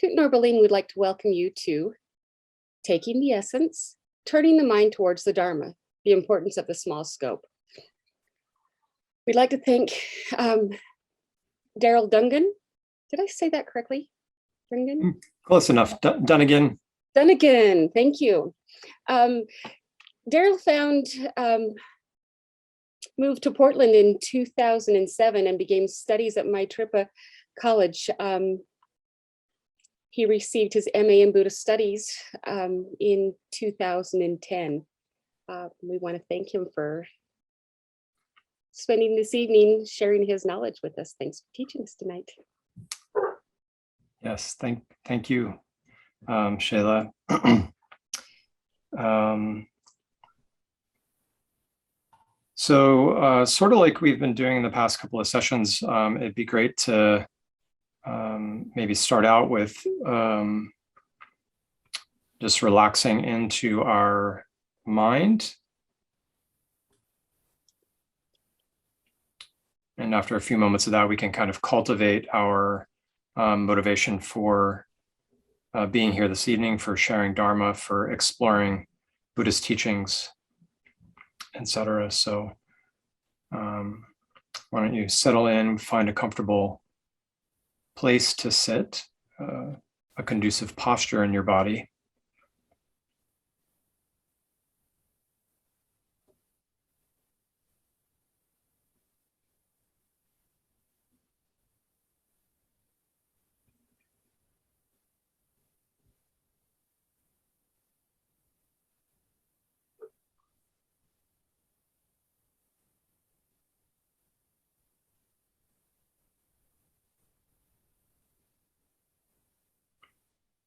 Toot Norberlin would like to welcome you to Taking the Essence, Turning the Mind Towards the Dharma, the Importance of the Small Scope. We'd like to thank Daryl Dunigan. Did I say that correctly? Dunigan? Close enough. Dunigan. Dunigan, thank you. Daryl moved to Portland in 2007 and began studies at Maitripa College. He received his MA in Buddhist Studies in 2010. We want to thank him for spending this evening sharing his knowledge with us. Thanks for teaching us tonight. Yes, thank you, Shayla. So sort of like we've been doing in the past couple of sessions, it'd be great to maybe start out with just relaxing into our mind. And after a few moments of that, we can kind of cultivate our motivation for being here this evening, for sharing Dharma, for exploring Buddhist teachings, etc. So why don't you settle in, find a comfortable place to sit, a conducive posture in your body.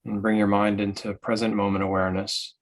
And bring your mind into present moment awareness.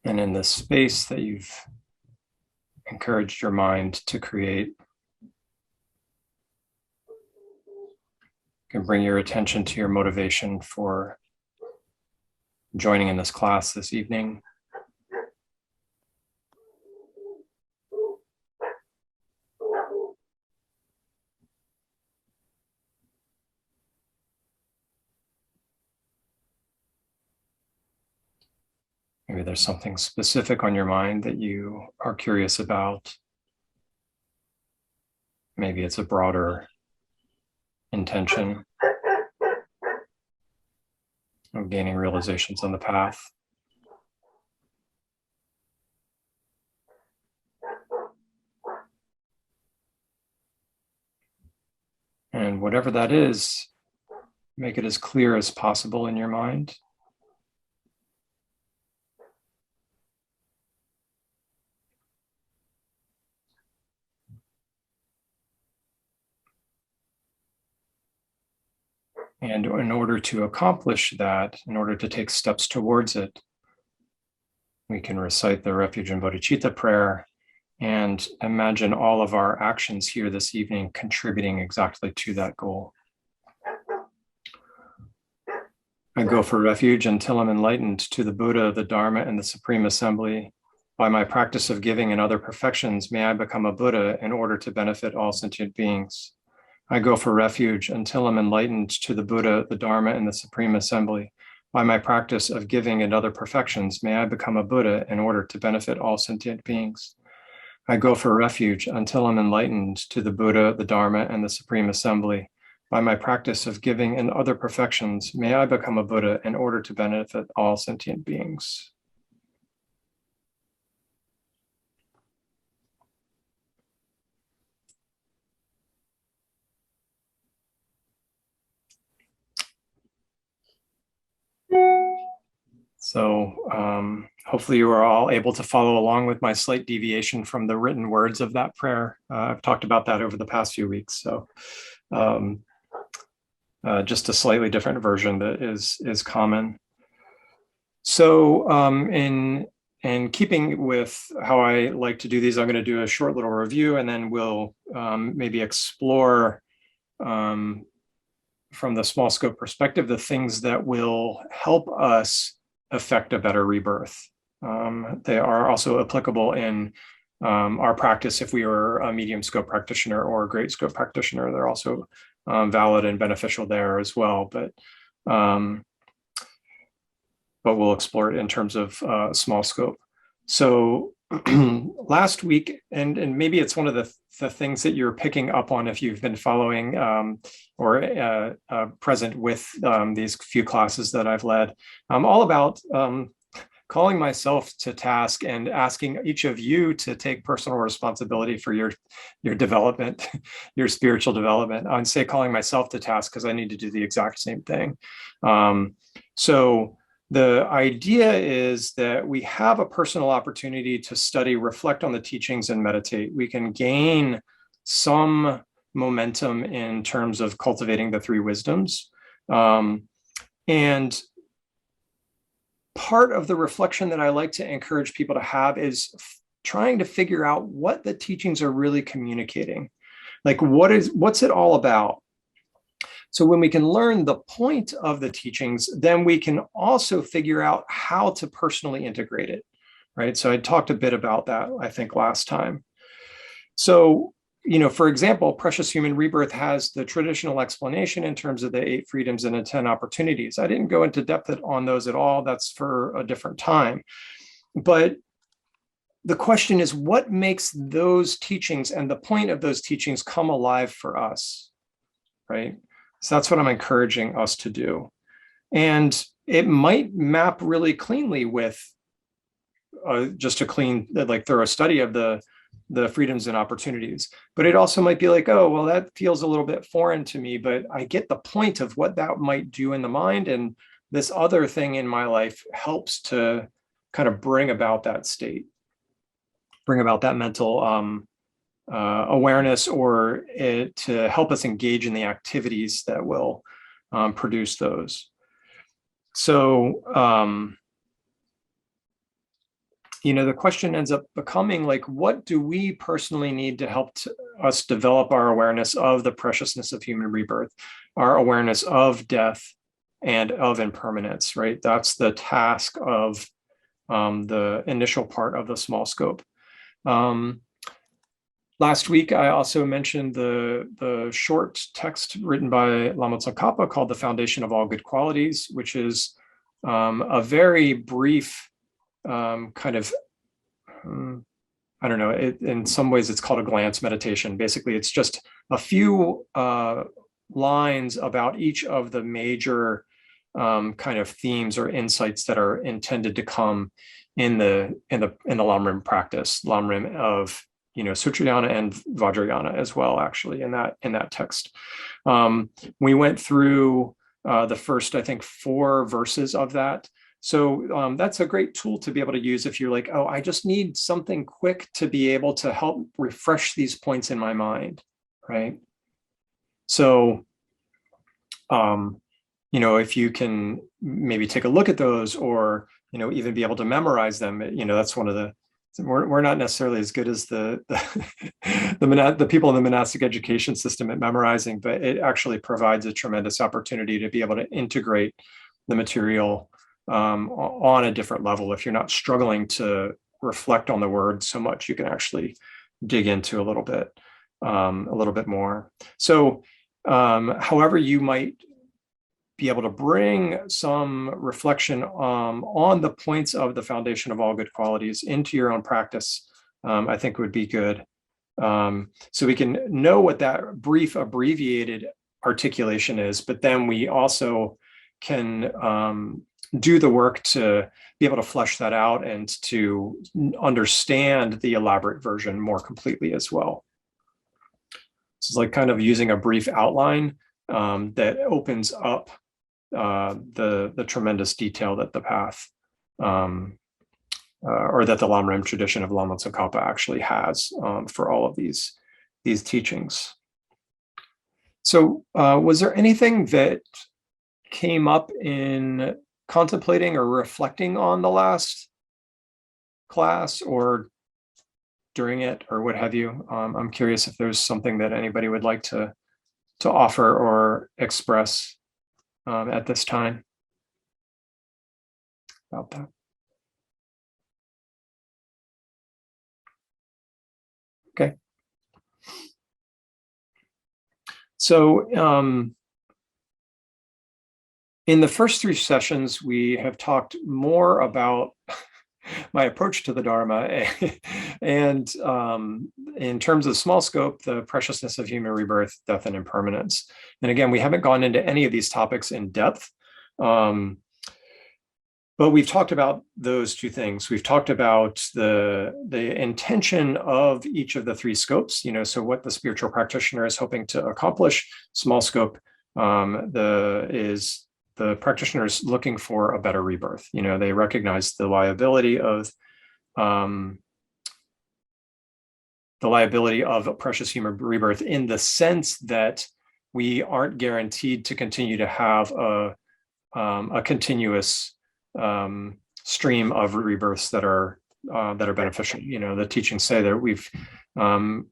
And in the space that you've encouraged your mind to create, you can bring your attention to your motivation for joining in this class this evening. Maybe there's something specific on your mind that you are curious about. Maybe it's a broader intention of gaining realizations on the path. And whatever that is, make it as clear as possible in your mind. And in order to accomplish that, in order to take steps towards it, we can recite the Refuge and Bodhichitta prayer and imagine all of our actions here this evening contributing exactly to that goal. I go for refuge until I'm enlightened to the Buddha, the Dharma, and the Supreme Assembly. By my practice of giving and other perfections, may I become a Buddha in order to benefit all sentient beings. I go for refuge until I'm enlightened to the Buddha, the Dharma, and the Supreme Assembly. By my practice of giving and other perfections, may I become a Buddha in order to benefit all sentient beings. I go for refuge until I'm enlightened to the Buddha, the Dharma, and the Supreme Assembly. By my practice of giving and other perfections, may I become a Buddha in order to benefit all sentient beings. So hopefully you are all able to follow along with my slight deviation from the written words of that prayer. I've talked about that over the past few weeks. So just a slightly different version that is common. So in keeping with how I like to do these, I'm going to do a short little review, and then we'll maybe explore from the small scope perspective, the things that will help us affect a better rebirth. They are also applicable in our practice if we are a medium scope practitioner or a great scope practitioner. They're also valid and beneficial there as well, but we'll explore it in terms of small scope. So last week, and maybe it's one of the things that you're picking up on if you've been following or present with these few classes that I've led, I'm all about calling myself to task and asking each of you to take personal responsibility for your development, your spiritual development. I'd say calling myself to task because I need to do the exact same thing. So the idea is that we have a personal opportunity to study, reflect on the teachings, and meditate. We can gain some momentum in terms of cultivating the three wisdoms. And part of the reflection that I like to encourage people to have is trying to figure out what the teachings are really communicating. Like, what's it all about? So when we can learn the point of the teachings, then we can also figure out how to personally integrate it, right? So I talked a bit about that, I think, last time. So, for example, Precious Human Rebirth has the traditional explanation in terms of the 8 freedoms and the 10 opportunities. I didn't go into depth on those at all. That's for a different time. But the question is, what makes those teachings and the point of those teachings come alive for us, right? So that's what I'm encouraging us to do. And it might map really cleanly with just a clean, thorough study of the freedoms and opportunities. But it also might be like, oh, well, that feels a little bit foreign to me, but I get the point of what that might do in the mind. And this other thing in my life helps to kind of bring about that state, bring about that mental awareness, or to help us engage in the activities that will produce those. So, the question ends up becoming like, what do we personally need to help us develop our awareness of the preciousness of human rebirth, our awareness of death and of impermanence, right? That's the task of the initial part of the small scope. Last week, I also mentioned the short text written by Lama Tsongkhapa called The Foundation of All Good Qualities, which is a very brief kind of, I don't know, in some ways it's called a glance meditation. Basically, it's just a few lines about each of the major kind of themes or insights that are intended to come in the Lamrim practice, Lamrim of Sutrayana and Vajrayana as well, actually, in that text. We went through the first, I think, 4 verses of that. So that's a great tool to be able to use if you're like, oh, I just need something quick to be able to help refresh these points in my mind, right? So, if you can maybe take a look at those, or, even be able to memorize them, that's one of the, we're not necessarily as good as the people in the monastic education system at memorizing, but it actually provides a tremendous opportunity to be able to integrate the material on a different level if you're not struggling to reflect on the word so much. You can actually dig into a little bit more. So however you might be able to bring some reflection on the points of the foundation of all good qualities into your own practice, I think would be good. So we can know what that brief abbreviated articulation is, but then we also can do the work to be able to flesh that out and to understand the elaborate version more completely as well. So it's like kind of using a brief outline that opens up the tremendous detail that the path or that the Lamrim tradition of Lama Tsongkhapa actually has for all of these teachings. So was there anything that came up in contemplating or reflecting on the last class or during it or what have you? I'm curious if there's something that anybody would like to offer or express at this time about that. Okay. So in the first 3 sessions, we have talked more about my approach to the Dharma and in terms of small scope, the preciousness of human rebirth, death, and impermanence. And again, we haven't gone into any of these topics in depth, but we've talked about those 2 things. We've talked about the intention of each of the 3 scopes, so what the spiritual practitioner is hoping to accomplish. Small scope is the practitioner is looking for a better rebirth. They recognize the liability of a precious human rebirth in the sense that we aren't guaranteed to continue to have a continuous stream of rebirths that are beneficial. The teachings say that we've done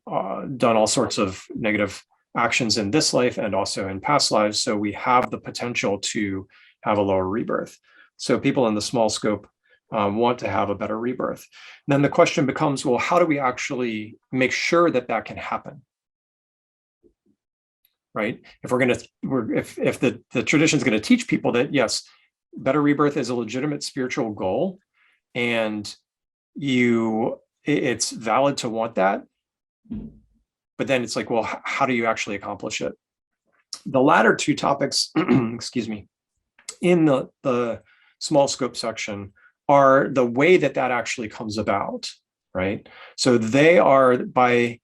all sorts of negative actions in this life and also in past lives, so we have the potential to have a lower rebirth. So people in the small scope want to have a better rebirth. And then the question becomes, well, how do we actually make sure that that can happen? Right? If the tradition is going to teach people that yes, better rebirth is a legitimate spiritual goal, and it's valid to want that, but then it's like, well, how do you actually accomplish it? The latter 2 topics, excuse me, in the small scope section are the way that actually comes about, right? So they are, by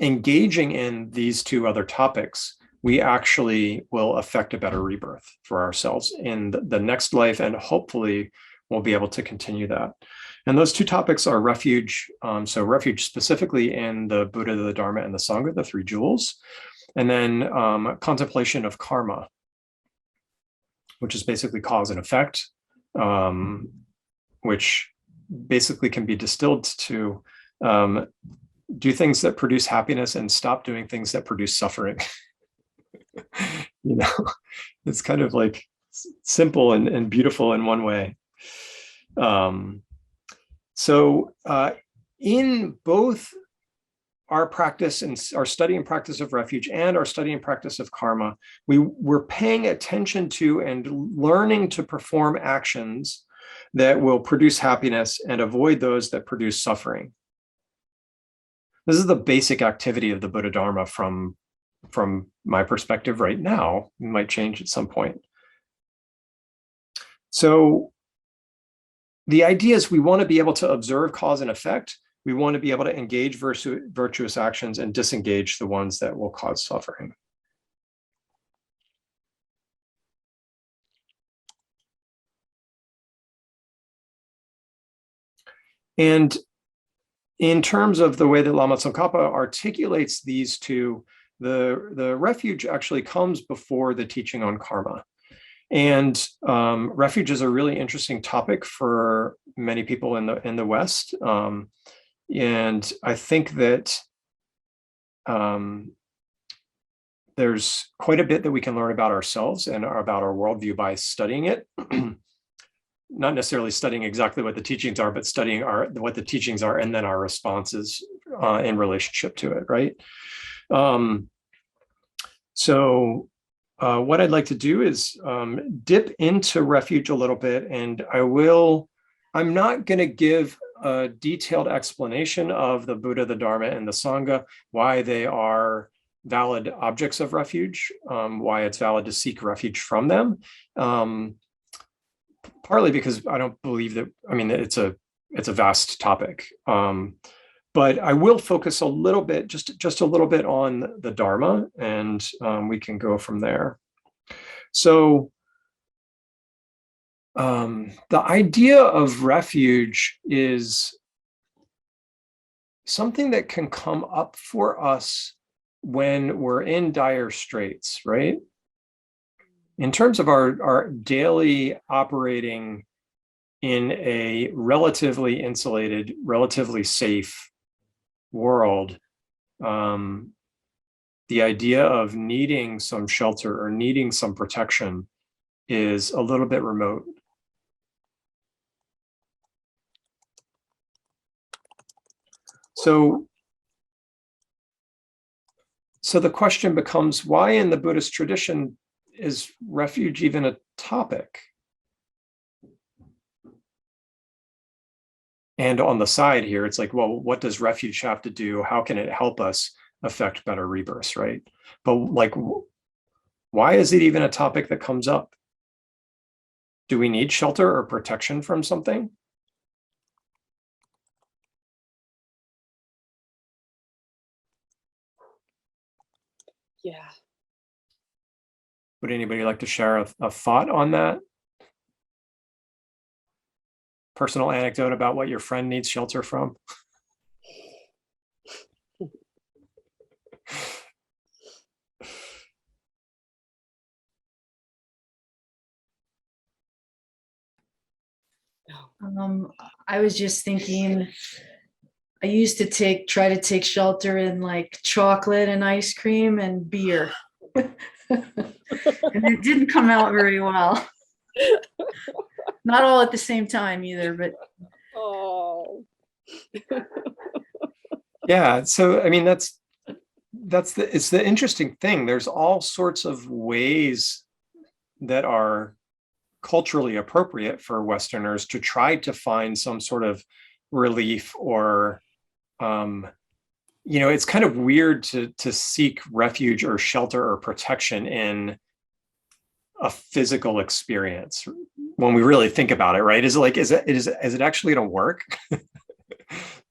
engaging in these 2 other topics, we actually will affect a better rebirth for ourselves in the next life, and hopefully we'll be able to continue that. And those 2 topics are refuge, so refuge specifically in the Buddha, the Dharma, and the Sangha, the 3 jewels, and then contemplation of karma, which is basically cause and effect, which basically can be distilled to do things that produce happiness and stop doing things that produce suffering. It's kind of like simple and beautiful in one way. So in both our practice and our study and practice of refuge and our study and practice of karma, we're paying attention to and learning to perform actions that will produce happiness and avoid those that produce suffering. This is the basic activity of the Buddhadharma from my perspective right now. It might change at some point. So the idea is we want to be able to observe cause and effect. We want to be able to engage virtuous actions and disengage the ones that will cause suffering. And in terms of the way that Lama Tsongkhapa articulates these 2, the refuge actually comes before the teaching on karma. And refuge is a really interesting topic for many people in the West. And I think that there's quite a bit that we can learn about ourselves and about our worldview by studying it. not necessarily studying exactly what the teachings are, but studying what the teachings are and then our responses in relationship to it, right? So what I'd like to do is dip into Refuge a little bit, and I'm not going to give a detailed explanation of the Buddha, the Dharma, and the Sangha, why they are valid objects of refuge, why it's valid to seek refuge from them. Partly because I don't believe that, I mean, it's a vast topic. But I will focus a little bit, just a little bit on the Dharma, and we can go from there. So the idea of refuge is something that can come up for us when we're in dire straits, right? In terms of our daily operating in a relatively insulated, relatively safe world, the idea of needing some shelter or needing some protection is a little bit remote. So the question becomes, why in the Buddhist tradition is refuge even a topic? And on the side here, it's like, well, what does refuge have to do? How can it help us affect better rebirths, right? But like, why is it even a topic that comes up? Do we need shelter or protection from something? Yeah. Would anybody like to share a thought on that? Personal anecdote about what your friend needs shelter from? I was just thinking, I used to try to take shelter in like chocolate and ice cream and beer. And it didn't come out very well. Not all at the same time either, but. Oh. Yeah, so I mean, it's the interesting thing. There's all sorts of ways that are culturally appropriate for Westerners to try to find some sort of relief, or it's kind of weird to seek refuge or shelter or protection in a physical experience when we really think about it, right? Is it actually going to work?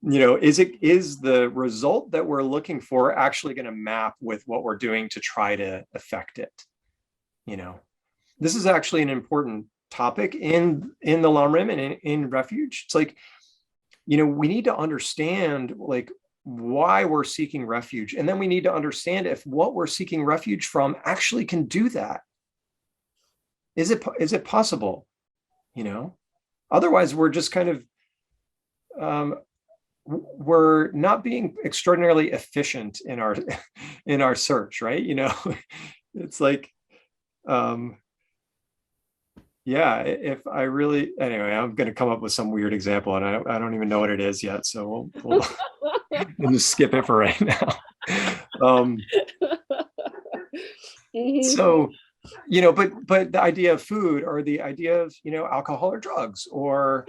Is the result that we're looking for actually going to map with what we're doing to try to affect it? This is actually an important topic in the Lamrim and in Refuge. It's like, we need to understand like why we're seeking refuge, and then we need to understand if what we're seeking refuge from actually can do that. Is it possible? Otherwise we're just kind of we're not being extraordinarily efficient in our search, right? It's like yeah, if I really, anyway, I'm going to come up with some weird example, and I don't even know what it is yet, so we'll just skip it for right now. So, but the idea of food, or the idea of alcohol or drugs, or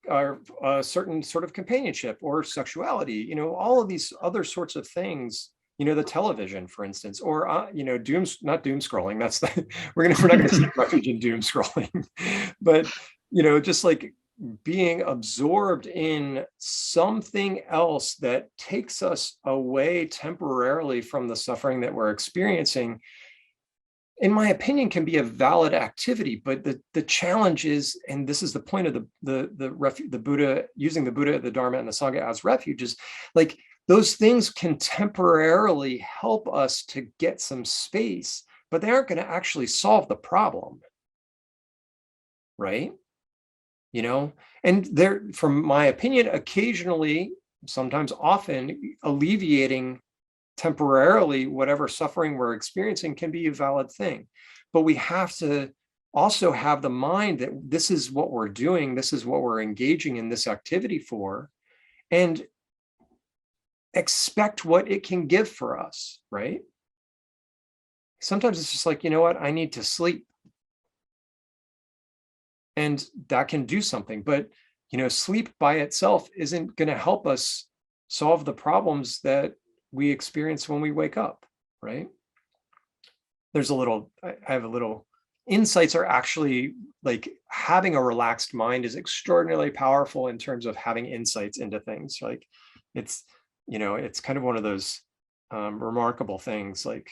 a certain sort of companionship or sexuality, all of these other sorts of things. The television, for instance, or not doom scrolling. That's we're not going to seek refuge in doom scrolling, but just like being absorbed in something else that takes us away temporarily from the suffering that we're experiencing, in my opinion, can be a valid activity. But the challenge is, and this is the point of the Buddha using the Buddha, the Dharma, and the Sangha as refuge, is like, those things can temporarily help us to get some space, but they aren't going to actually solve the problem, right? And they're, from my opinion, occasionally, sometimes often, alleviating temporarily whatever suffering we're experiencing can be a valid thing. But we have to also have the mind that this is what we're doing, this is what we're engaging in this activity for, and expect what it can give for us, right? Sometimes it's just like, you know what, I need to sleep. And that can do something, but sleep by itself isn't going to help us solve the problems that we experience when we wake up, right? I have a little insights are actually like having a relaxed mind is extraordinarily powerful in terms of having insights into things. Like it's kind of one of those remarkable things, like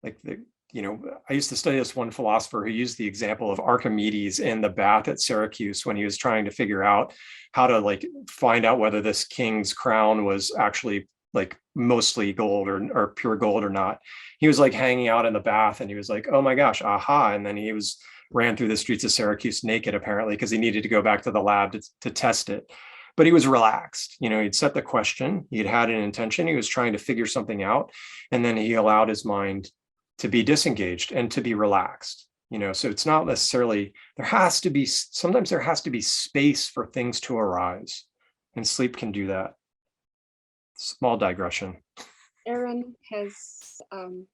I used to study this one philosopher who used the example of Archimedes in the bath at Syracuse when he was trying to figure out how to like find out whether this king's crown was actually like mostly gold or pure gold or not. He was like hanging out in the bath and he was like, oh my gosh, aha. And then he ran through the streets of Syracuse naked, apparently, because he needed to go back to the lab to test it. But he was relaxed. He'd set the question, he'd had an intention, he was trying to figure something out. And then he allowed his mind to be disengaged and to be relaxed. So it's not necessarily, sometimes there has to be space for things to arise, and sleep can do that. Small digression. Aaron has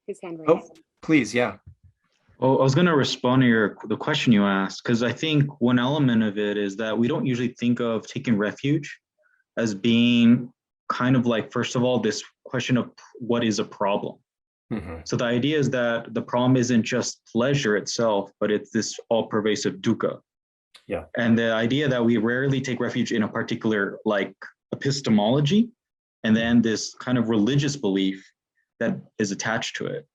his hand raised. Oh, please, yeah. Well, I was going to respond to the question you asked, because I think one element of it is that we don't usually think of taking refuge as being kind of like, first of all, this question of what is a problem. Mm-hmm. So the idea is that the problem isn't just pleasure itself, but it's this all-pervasive dukkha. Yeah. And the idea that we rarely take refuge in a particular like epistemology, and then this kind of religious belief that is attached to it.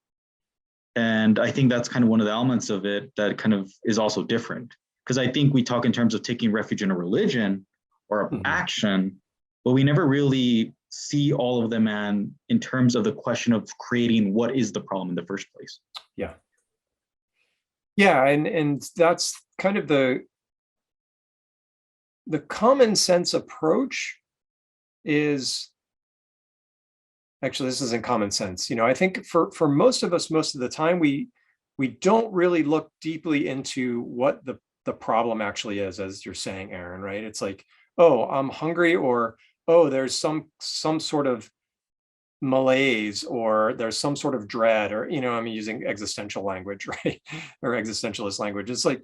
And I think that's kind of one of the elements of it that kind of is also different. Because I think we talk in terms of taking refuge in a religion or an action, but we never really see all of them and in terms of the question of creating what is the problem in the first place. Yeah. Yeah, and that's kind of the common sense approach is, actually, this isn't common sense. I think for most of us, most of the time, we don't really look deeply into what the problem actually is, as you're saying, Aaron, right? It's like, oh, I'm hungry, or oh, there's some sort of malaise, or there's some sort of dread, or I'm using existential language, right? Or existentialist language. It's like,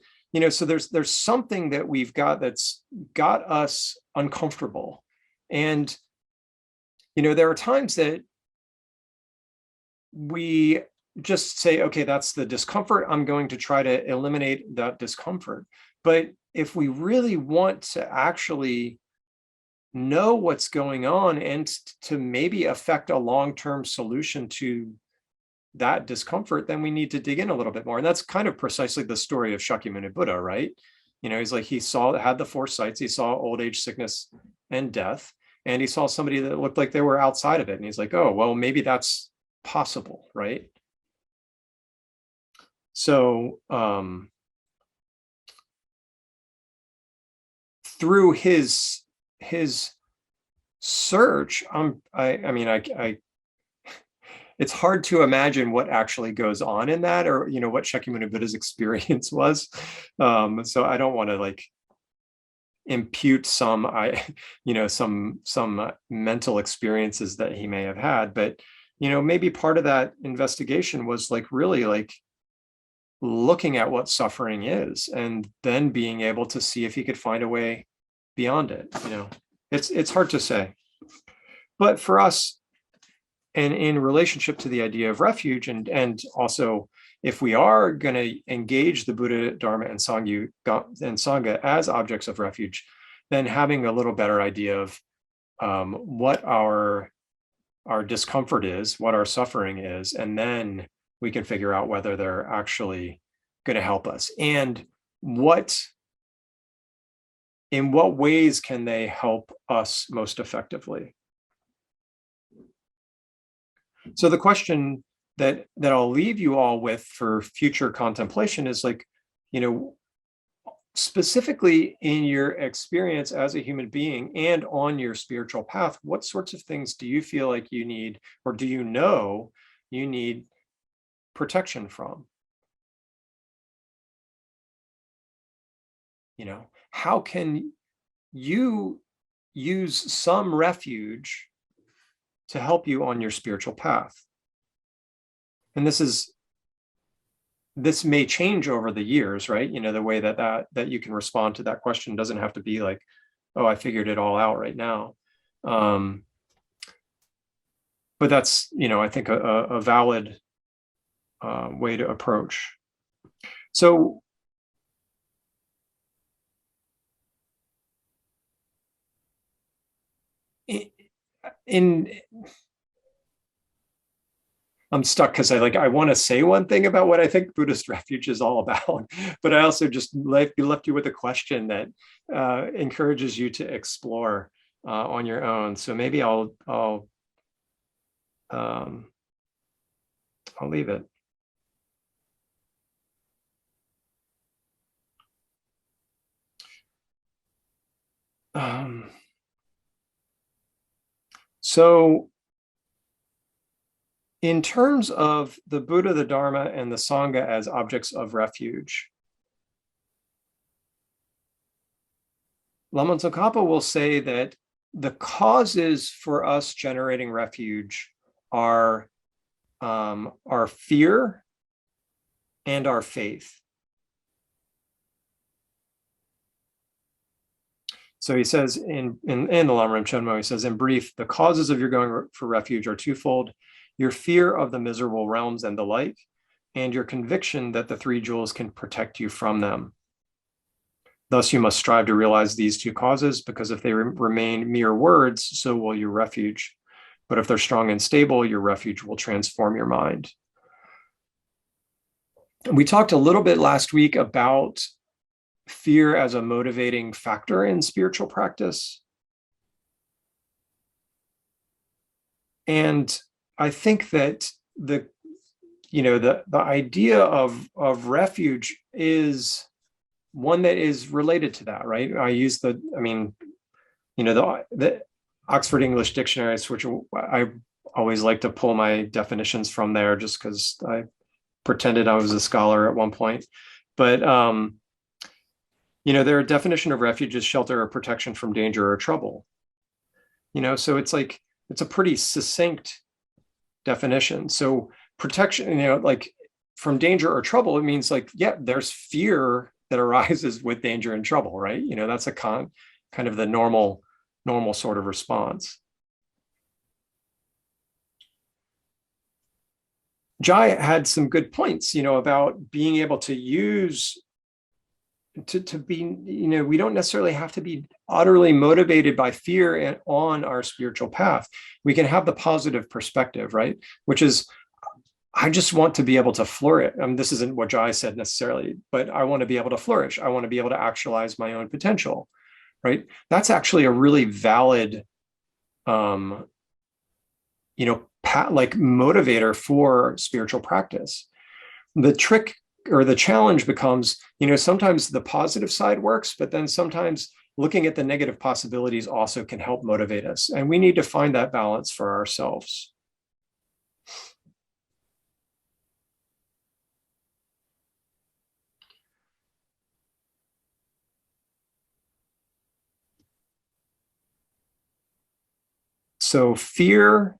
so there's something that we've got that's got us uncomfortable. And there are times that we just say, okay, that's the discomfort, I'm going to try to eliminate that discomfort. But if we really want to actually know what's going on and to maybe affect a long-term solution to that discomfort, then we need to dig in a little bit more. And that's kind of precisely the story of Shakyamuni Buddha, right? He's like, had the four sights, he saw old age, sickness, and death, and he saw somebody that looked like they were outside of it. And he's like, oh, well, maybe that's possible, right? So through his search, it's hard to imagine what actually goes on in that, or what Shakyamuni Buddha's experience was. So I don't want to like impute some mental experiences that he may have had, but maybe part of that investigation was like really like looking at what suffering is, and then being able to see if he could find a way beyond it. It's hard to say. But for us, and in relationship to the idea of refuge, and also if we are going to engage the Buddha, Dharma, and Sangha as objects of refuge, then having a little better idea of what our discomfort is, what our suffering is, and then we can figure out whether they're actually going to help us, and in what ways can they help us most effectively. So the question that I'll leave you all with for future contemplation is like, specifically in your experience as a human being and on your spiritual path, what sorts of things do you feel like you need, or do you know you need protection from? how can you use some refuge to help you on your spiritual path? And this may change over the years, right? The way that you can respond to that question doesn't have to be like, oh, I figured it all out right now. But that's, I think a valid way to approach. So I'm stuck because I want to say one thing about what I think Buddhist refuge is all about, but I also just left you with a question that encourages you to explore on your own. So maybe I'll leave it. So in terms of the Buddha, the Dharma, and the Sangha as objects of refuge, Lama Tsongkhapa will say that the causes for us generating refuge are our fear and our faith. So he says in the Lama Rinpoche, he says, in brief, the causes of your going for refuge are twofold: your fear of the miserable realms and the like, and your conviction that the three jewels can protect you from them. Thus, you must strive to realize these two causes, because if they remain mere words, so will your refuge. But if they're strong and stable, your refuge will transform your mind. We talked a little bit last week about fear as a motivating factor in spiritual practice. And I think that the idea of refuge is one that is related to that, right? I use the Oxford English Dictionaries, which I always like to pull my definitions from there just because I pretended I was a scholar at one point. But their definition of refuge is shelter or protection from danger or trouble. So it's a pretty succinct definition. So protection, from danger or trouble, it means there's fear that arises with danger and trouble, right? That's a kind of the normal sort of response. Jai had some good points, about being able to use to be, we don't necessarily have to be utterly motivated by fear on our spiritual path. We can have the positive perspective, right? Which is, I just want to be able to flourish. This isn't what Jai said necessarily, but I want to be able to flourish. I want to be able to actualize my own potential, right? That's actually a really valid, motivator for spiritual practice. The trick or the challenge becomes, sometimes the positive side works, but then sometimes looking at the negative possibilities also can help motivate us. And we need to find that balance for ourselves. So fear,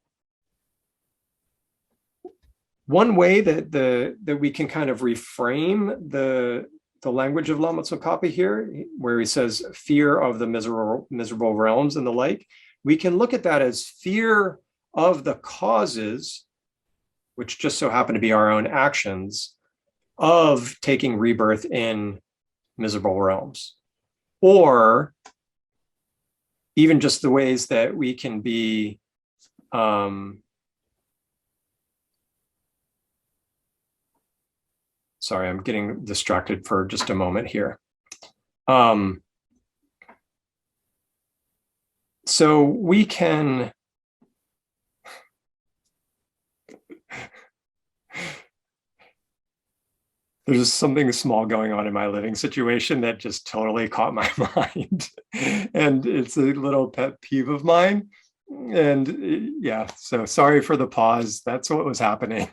one way that we can kind of reframe the language of Lama Tsongkhapa here, where he says fear of the miserable realms and the like, we can look at that as fear of the causes, which just so happen to be our own actions, of taking rebirth in miserable realms. Or even just the ways that we can be sorry, I'm getting distracted for just a moment here. So we can there's something small going on in my living situation that just totally caught my mind. And it's a little pet peeve of mine. And yeah, so sorry for the pause. That's what was happening.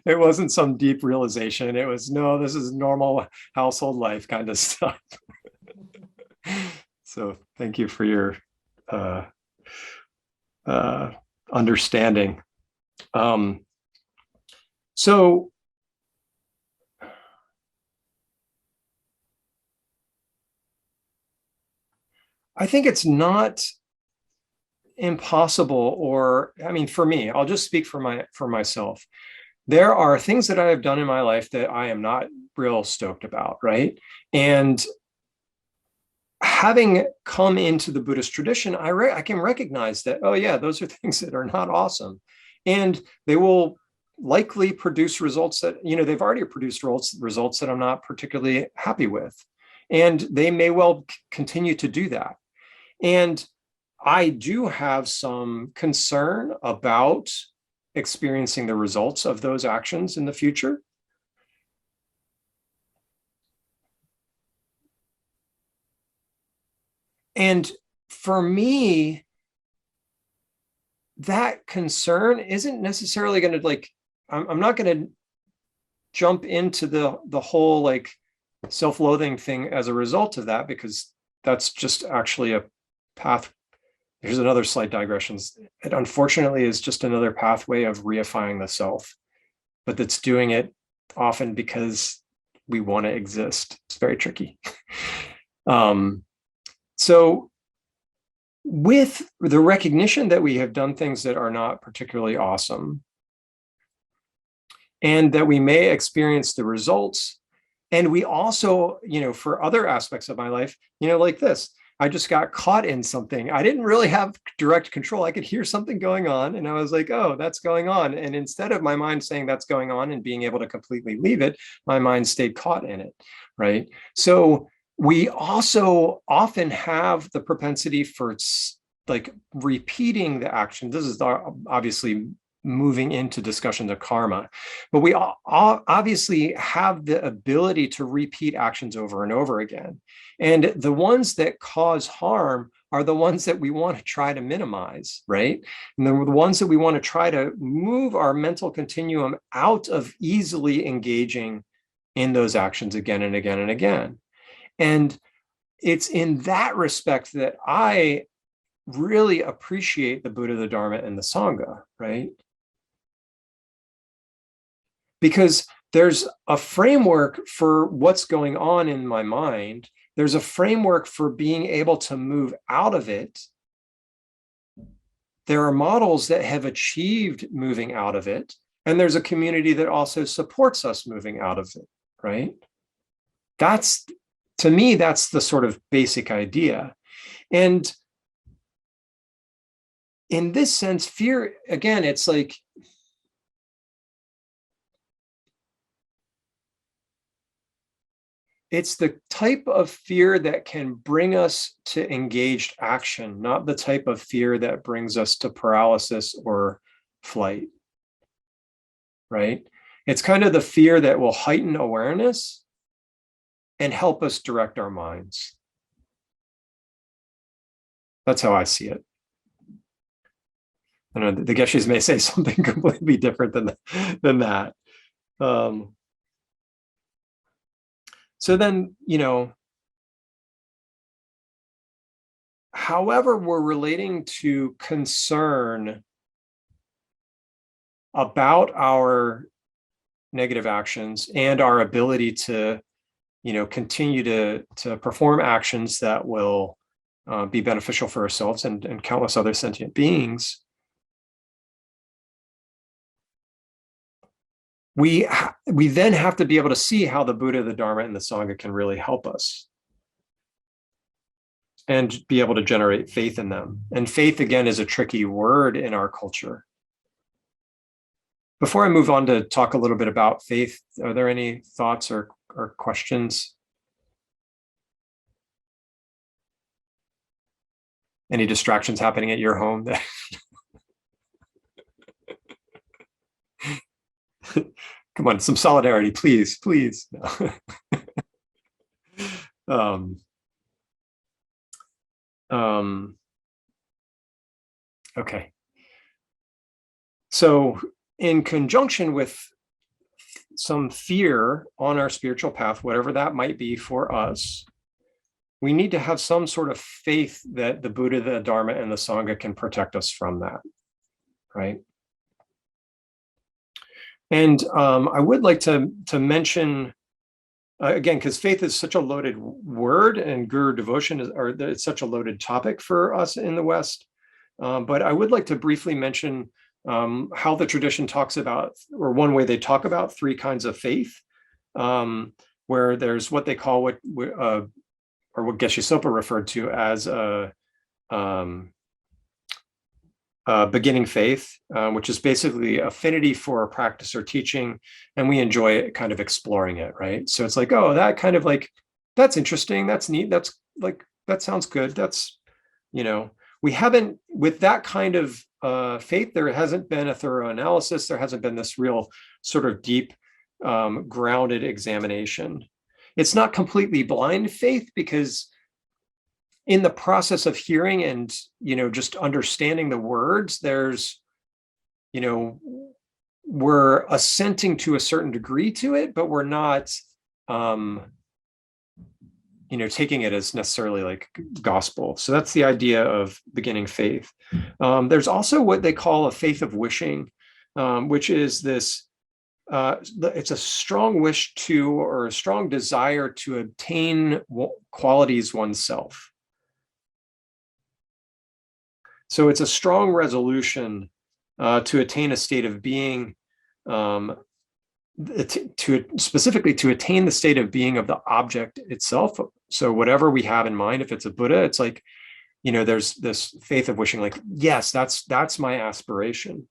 It wasn't some deep realization. It was, no, this is normal household life kind of stuff. So thank you for your understanding. So I think it's not impossible, or I mean, for me, I'll just speak for myself. There are things that I have done in my life that I am not real stoked about, right? And having come into the Buddhist tradition, I can recognize that, oh yeah, those are things that are not awesome. And they will likely produce results that, they've already produced results that I'm not particularly happy with. And they may well continue to do that. And I do have some concern about experiencing the results of those actions in the future. And for me, that concern isn't necessarily going to I'm not going to jump into the whole self-loathing thing as a result of that, because that's just actually a path. Here's another slight digression. It unfortunately is just another pathway of reifying the self, but that's doing it often because we want to exist. It's very tricky. So with the recognition that we have done things that are not particularly awesome, and that we may experience the results, and we also, for other aspects of my life, like this, I just got caught in something. I didn't really have direct control. I could hear something going on and I was like, oh, that's going on. And instead of my mind saying that's going on and being able to completely leave it, my mind stayed caught in it, right? So we also often have the propensity for repeating the action. This is obviously moving into discussions of karma, but we obviously have the ability to repeat actions over and over again. And the ones that cause harm are the ones that we want to try to minimize, right? And the ones that we want to try to move our mental continuum out of easily engaging in those actions again and again and again. And it's in that respect that I really appreciate the Buddha, the Dharma, and the Sangha, right? Because there's a framework for what's going on in my mind. There's a framework for being able to move out of it. There are models that have achieved moving out of it. And there's a community that also supports us moving out of it, right? To me, that's the sort of basic idea. And in this sense, fear, again, it's like, it's the type of fear that can bring us to engaged action, not the type of fear that brings us to paralysis or flight, right? It's kind of the fear that will heighten awareness and help us direct our minds. That's how I see it. I know the Geshes may say something completely different than that. So then, however we're relating to concern about our negative actions and our ability to, continue to perform actions that will be beneficial for ourselves and countless other sentient beings, we then have to be able to see how the Buddha, the Dharma, and the Sangha can really help us and be able to generate faith in them. And faith, again, is a tricky word in our culture. Before I move on to talk a little bit about faith, are there any thoughts or questions? Any distractions happening at your home? Come on, some solidarity, please. Okay. So in conjunction with some fear on our spiritual path, whatever that might be for us, we need to have some sort of faith that the Buddha, the Dharma, and the Sangha can protect us from that, right? And I would like to mention, again, because faith is such a loaded word, and guru devotion it's such a loaded topic for us in the West. But I would like to briefly mention how the tradition talks about, or one way they talk about, three kinds of faith, where there's what they call what Geshe Sopa referred to as beginning faith, which is basically affinity for a practice or teaching, and we enjoy it, kind of exploring it, right? So it's like, oh, that kind of like, that's interesting, that's neat, that's like, that sounds good. That's, we haven't, with that kind of faith, there hasn't been a thorough analysis. There hasn't been this real sort of deep, grounded examination. It's not completely blind faith, because in the process of hearing and, just understanding the words, there's, we're assenting to a certain degree to it, but we're not, taking it as necessarily like gospel. So that's the idea of beginning faith. There's also what they call a faith of wishing, which is this, it's a strong wish to, or a strong desire to obtain qualities oneself. So it's a strong resolution to attain a state of being, specifically to attain the state of being of the object itself. So whatever we have in mind, if it's a Buddha, it's like, there's this faith of wishing, like, yes, that's my aspiration.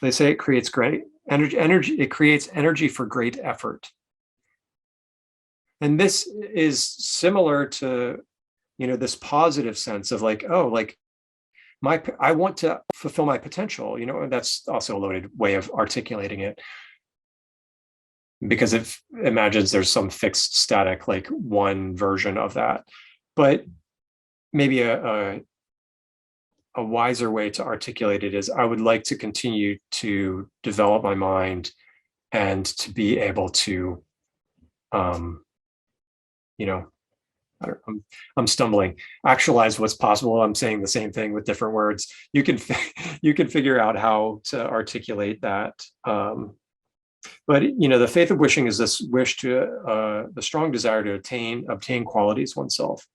They say it creates great energy. It creates energy for great effort. And this is similar to, this positive sense of like, oh, like I want to fulfill my potential, and that's also a loaded way of articulating it, because it imagines there's some fixed static, like one version of that. But maybe a wiser way to articulate it is, I would like to continue to develop my mind and to be able to, I'm stumbling. Actualize what's possible. I'm saying the same thing with different words. You can figure out how to articulate that. But the faith of wishing is this wish to, the strong desire to obtain qualities oneself.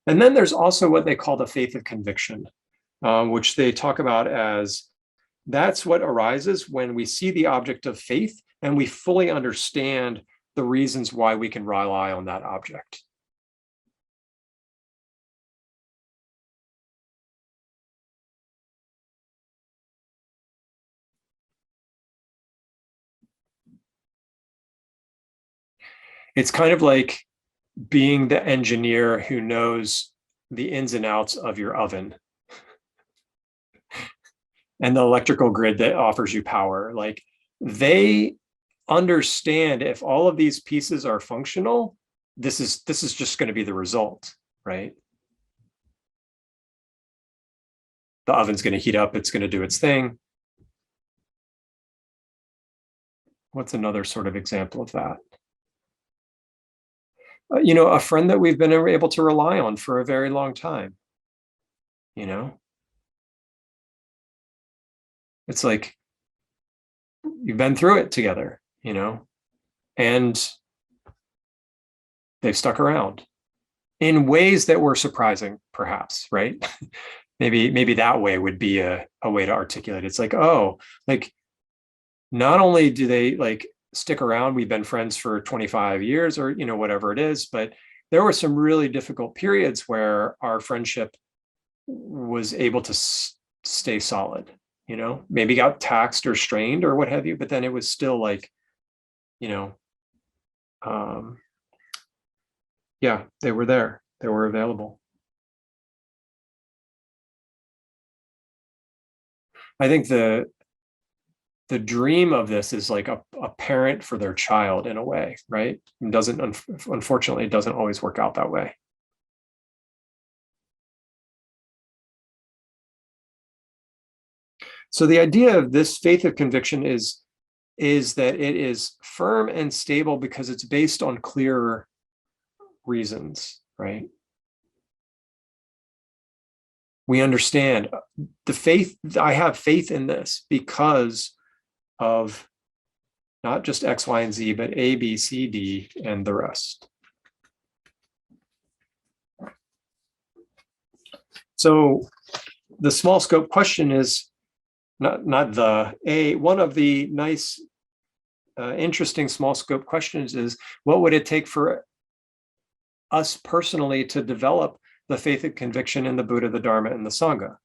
And then there's also what they call the faith of conviction, which they talk about as, that's what arises when we see the object of faith and we fully understand the reasons why we can rely on that object. It's kind of like being the engineer who knows the ins and outs of your oven and the electrical grid that offers you power. Like, they understand, if all of these pieces are functional, this is just going to be the result, right? The oven's going to heat up, it's going to do its thing. What's another sort of example of that? A friend that we've been able to rely on for a very long time. It's like, you've been through it together, and they've stuck around in ways that were surprising, perhaps, right? maybe that way would be a way to articulate it. It's like, oh, like, not only do they like stick around, we've been friends for 25 years or, whatever it is, but there were some really difficult periods where our friendship was able to stay solid, maybe got taxed or strained or what have you, but then it was still like, yeah, they were there, they were available. I think the dream of this is like a parent for their child in a way, right? Unfortunately, it doesn't always work out that way. So the idea of this faith of conviction is is that it is firm and stable because it's based on clear reasons, right? We understand the faith. I have faith in this because of not just X, Y, and Z, but A, B, C, D, and the rest. So the small scope question is one of the nice, interesting small scope questions is, what would it take for us personally to develop the faith and conviction in the Buddha, the Dharma, and the Sangha?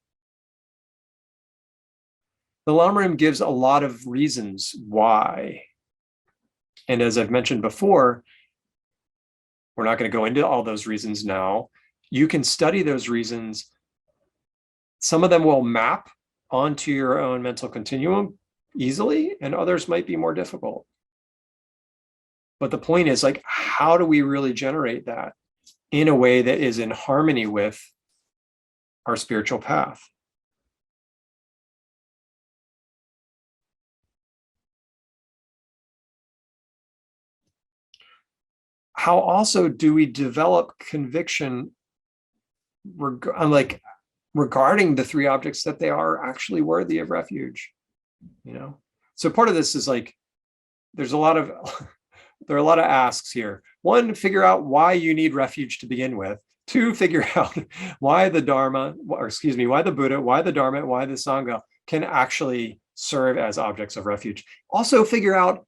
The Lamrim gives a lot of reasons why. And as I've mentioned before, we're not going to go into all those reasons now. You can study those reasons. Some of them will map onto your own mental continuum easily, and others might be more difficult. But the point is, like, how do we really generate that in a way that is in harmony with our spiritual path? How also do we develop conviction regarding the three objects, that they are actually worthy of refuge? So part of this is like, there are a lot of asks here. One, figure out why you need refuge to begin with. Two, figure out why the why the Buddha, why the Dharma, why the Sangha can actually serve as objects of refuge. Also figure out,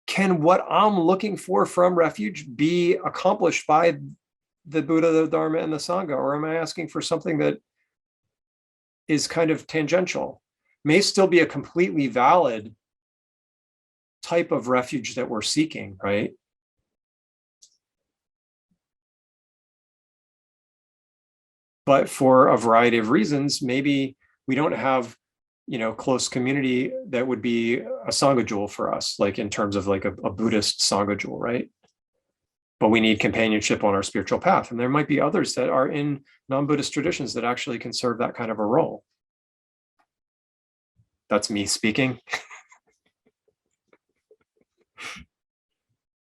can what I'm looking for from refuge be accomplished by the Buddha, the Dharma, and the Sangha? Or am I asking for something that is kind of tangential? May still be a completely valid type of refuge that we're seeking, right? But for a variety of reasons, maybe we don't have, close community that would be a Sangha jewel for us, like in terms of like a Buddhist Sangha jewel, right? But we need companionship on our spiritual path. And there might be others that are in non-Buddhist traditions that actually can serve that kind of a role. That's me speaking.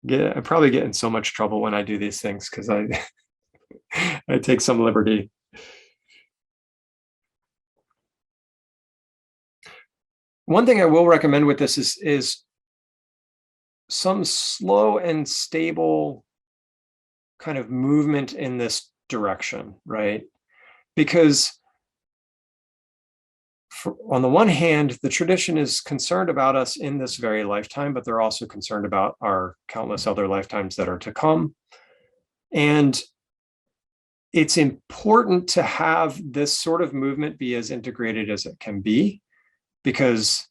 I probably get in so much trouble when I do these things because I take some liberty. One thing I will recommend with this is some slow and stable kind of movement in this direction, right? Because on the one hand, the tradition is concerned about us in this very lifetime, but they're also concerned about our countless other lifetimes that are to come. And it's important to have this sort of movement be as integrated as it can be, because,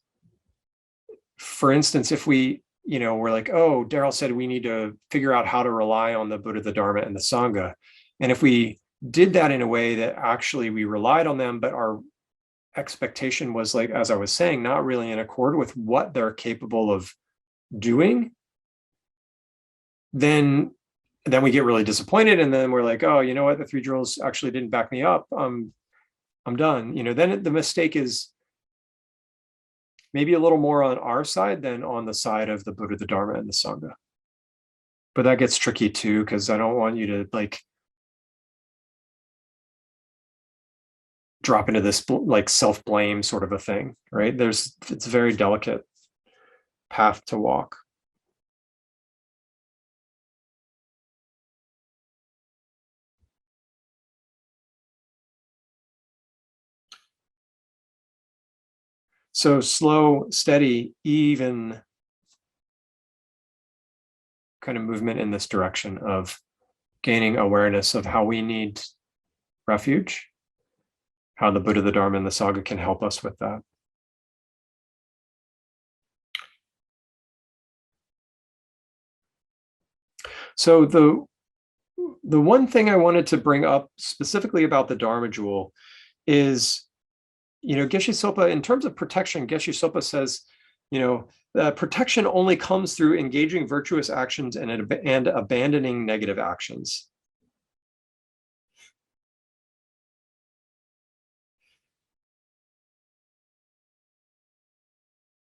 for instance, if we're like, oh, Daryl said we need to figure out how to rely on the Buddha, the Dharma, and the Sangha. And if we did that in a way that actually we relied on them, but our expectation was, like, as I was saying, not really in accord with what they're capable of doing, then we get really disappointed. And then we're like, oh, you know what? The three jewels actually didn't back me up. I'm done. Then the mistake is maybe a little more on our side than on the side of the Buddha, the Dharma, and the Sangha. But that gets tricky too, because I don't want you to like drop into this like self-blame sort of a thing, right? It's a very delicate path to walk. So slow, steady, even kind of movement in this direction of gaining awareness of how we need refuge, how the Buddha, the Dharma, and the Sangha can help us with that. So the one thing I wanted to bring up specifically about the Dharma jewel is, Geshe Sopa, in terms of protection, Geshe Sopa says, protection only comes through engaging virtuous actions and abandoning negative actions.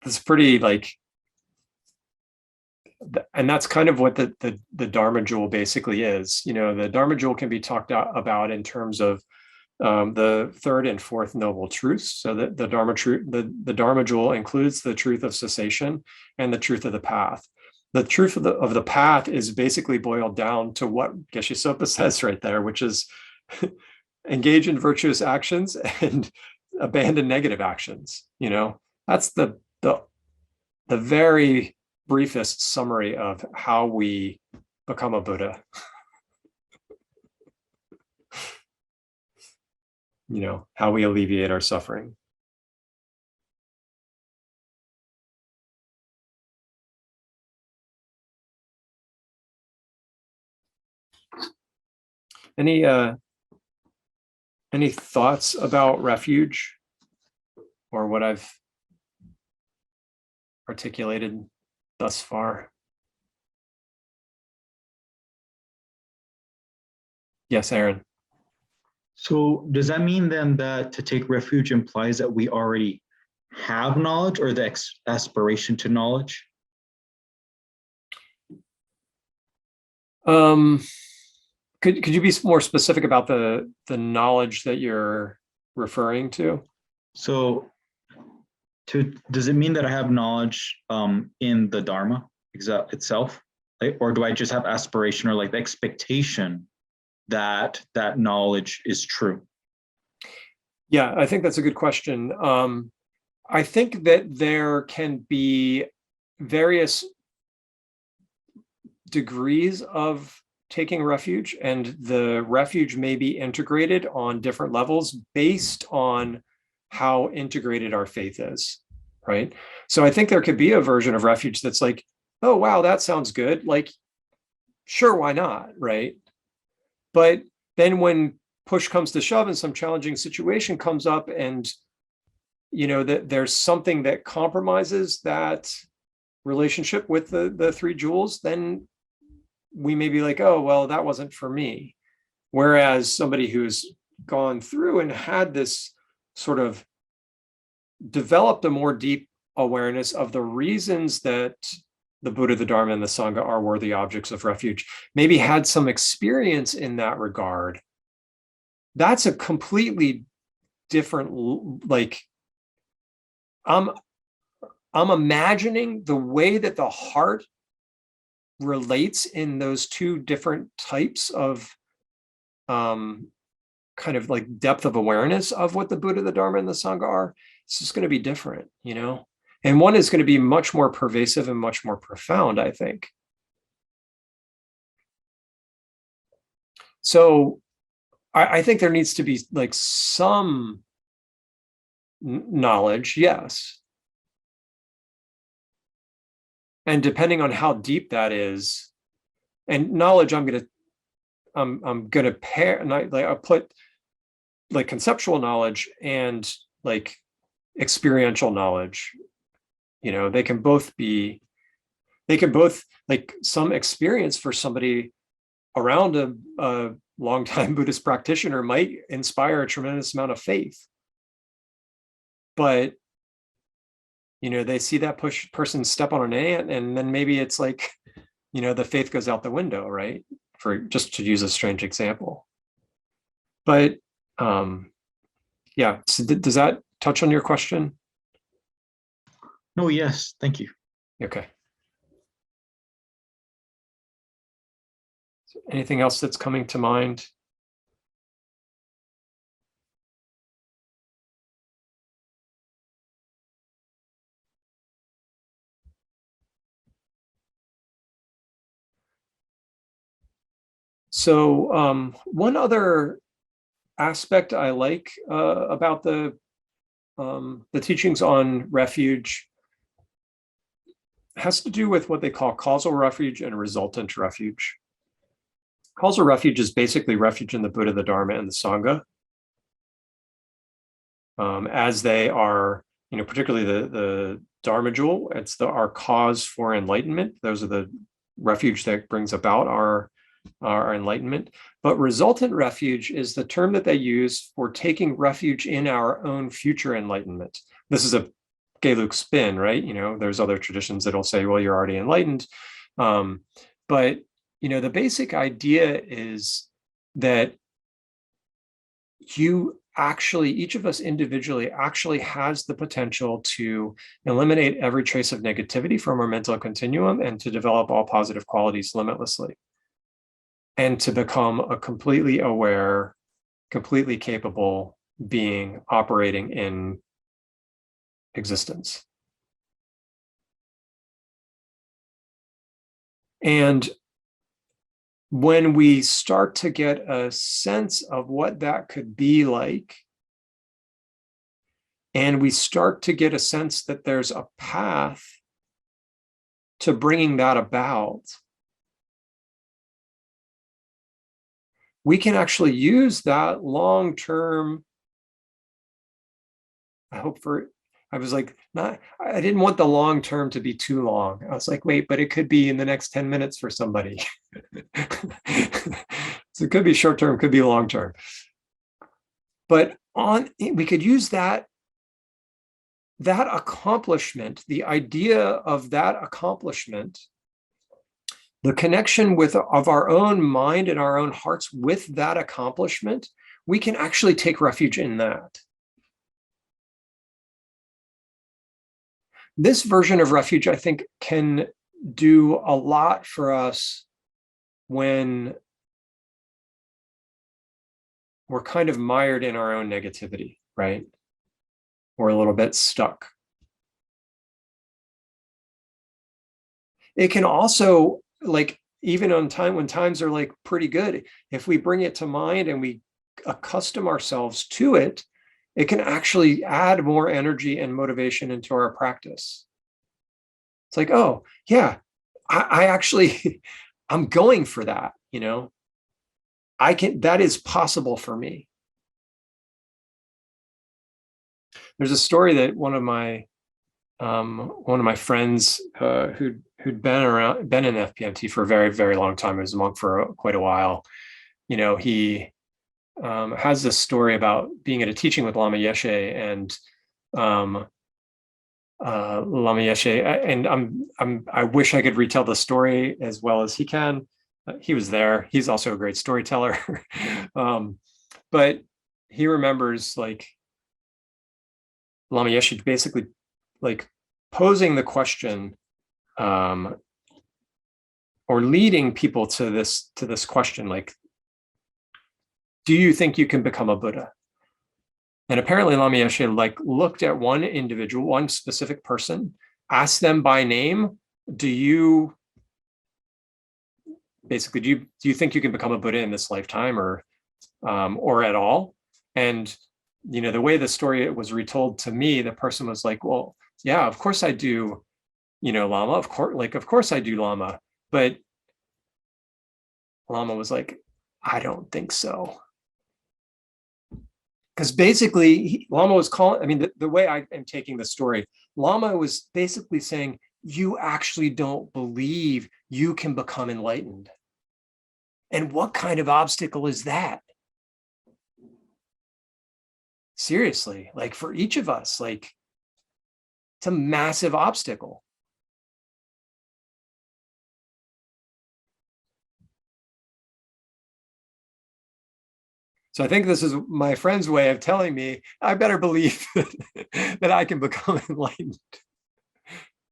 that's pretty like, and that's kind of what the Dharma jewel basically is. The Dharma jewel can be talked about in terms of the third and fourth noble truths. So that the Dharma jewel includes the truth of cessation and the truth of the path. The truth of the path is basically boiled down to what Geshe Sopa says right there, which is engage in virtuous actions and abandon negative actions. That's the very briefest summary of how we become a Buddha. How we alleviate our suffering. Any thoughts about refuge or what I've articulated thus far? Yes, Aaron. So does that mean then that to take refuge implies that we already have knowledge, or the aspiration to knowledge? Could you be more specific about the knowledge that you're referring to? So does it mean that I have knowledge in the Dharma itself? Or do I just have aspiration or like the expectation that knowledge is true? Yeah, I think that's a good question. I think that there can be various degrees of taking refuge, and the refuge may be integrated on different levels based on how integrated our faith is, right? So I think there could be a version of refuge that's like, oh, wow, that sounds good. Like, sure, why not, right? But then when push comes to shove and some challenging situation comes up and, that there's something that compromises that relationship with the three jewels, then we may be like, oh, well, that wasn't for me. Whereas somebody who's gone through and had this sort of developed a more deep awareness of the reasons that the Buddha, the Dharma, and the Sangha are worthy objects of refuge, maybe had some experience in that regard, that's a completely different, like, I'm imagining the way that the heart relates in those two different types of kind of like depth of awareness of what the Buddha, the Dharma, and the Sangha are. It's just going to be different, and one is going to be much more pervasive and much more profound, I think. So I think there needs to be like some knowledge, yes. And depending on how deep that is, and knowledge, I'm gonna pair, and I put like conceptual knowledge and like experiential knowledge. They can both like some experience for somebody around a longtime Buddhist practitioner might inspire a tremendous amount of faith. But they see that person step on an ant, and then maybe it's like, the faith goes out the window, right? For just to use a strange example. But yeah, so does that touch on your question? No, yes, thank you. Okay. So anything else that's coming to mind? So one other aspect I like about the teachings on refuge has to do with what they call causal refuge and resultant refuge. Causal refuge is basically refuge in the Buddha, the Dharma, and the Sangha, as they are, particularly the Dharma jewel. It's our cause for enlightenment. Those are the refuge that brings about our enlightenment. But resultant refuge is the term that they use for taking refuge in our own future enlightenment. This is a Geluk spin, right? There's other traditions that'll say, well, you're already enlightened. But, the basic idea is that each of us individually actually has the potential to eliminate every trace of negativity from our mental continuum and to develop all positive qualities limitlessly, and to become a completely aware, completely capable being operating in existence. And when we start to get a sense of what that could be like, and we start to get a sense that there's a path to bringing that about, we can actually use that long-term, I didn't want the long term to be too long. I was like, wait, but it could be in the next 10 minutes for somebody. So it could be short term, could be long term. But we could use that accomplishment, the idea of that accomplishment, the connection of our own mind and our own hearts with that accomplishment, we can actually take refuge in that. This version of refuge, I think, can do a lot for us when we're kind of mired in our own negativity, right? We're a little bit stuck. It can also, even when times are pretty good, if we bring it to mind and we accustom ourselves to it, it can actually add more energy and motivation into our practice. It's like, oh, yeah, I actually, I'm going for that, that is possible for me. There's a story that one of my friends who'd been in FPMT for a very, very long time, he was a monk for quite a while, he has this story about being at a teaching with Lama Yeshe, and Lama Yeshe, and I wish I could retell the story as well as he can. He was there. He's also a great storyteller. But he remembers Lama Yeshe basically posing the question, or leading people to this question, do you think you can become a Buddha? And apparently Lama Yeshe looked at one individual, one specific person, asked them by name, do you think you can become a Buddha in this lifetime or at all? And the way the story was retold to me, the person was like, well, yeah, of course I do, Lama, of course I do, Lama. But Lama was like, I don't think so. Because basically, Lama was calling, the way I am taking the story, Lama was basically saying, you actually don't believe you can become enlightened. And what kind of obstacle is that? Seriously, for each of us, it's a massive obstacle. So I think this is my friend's way of telling me I better believe that I can become enlightened,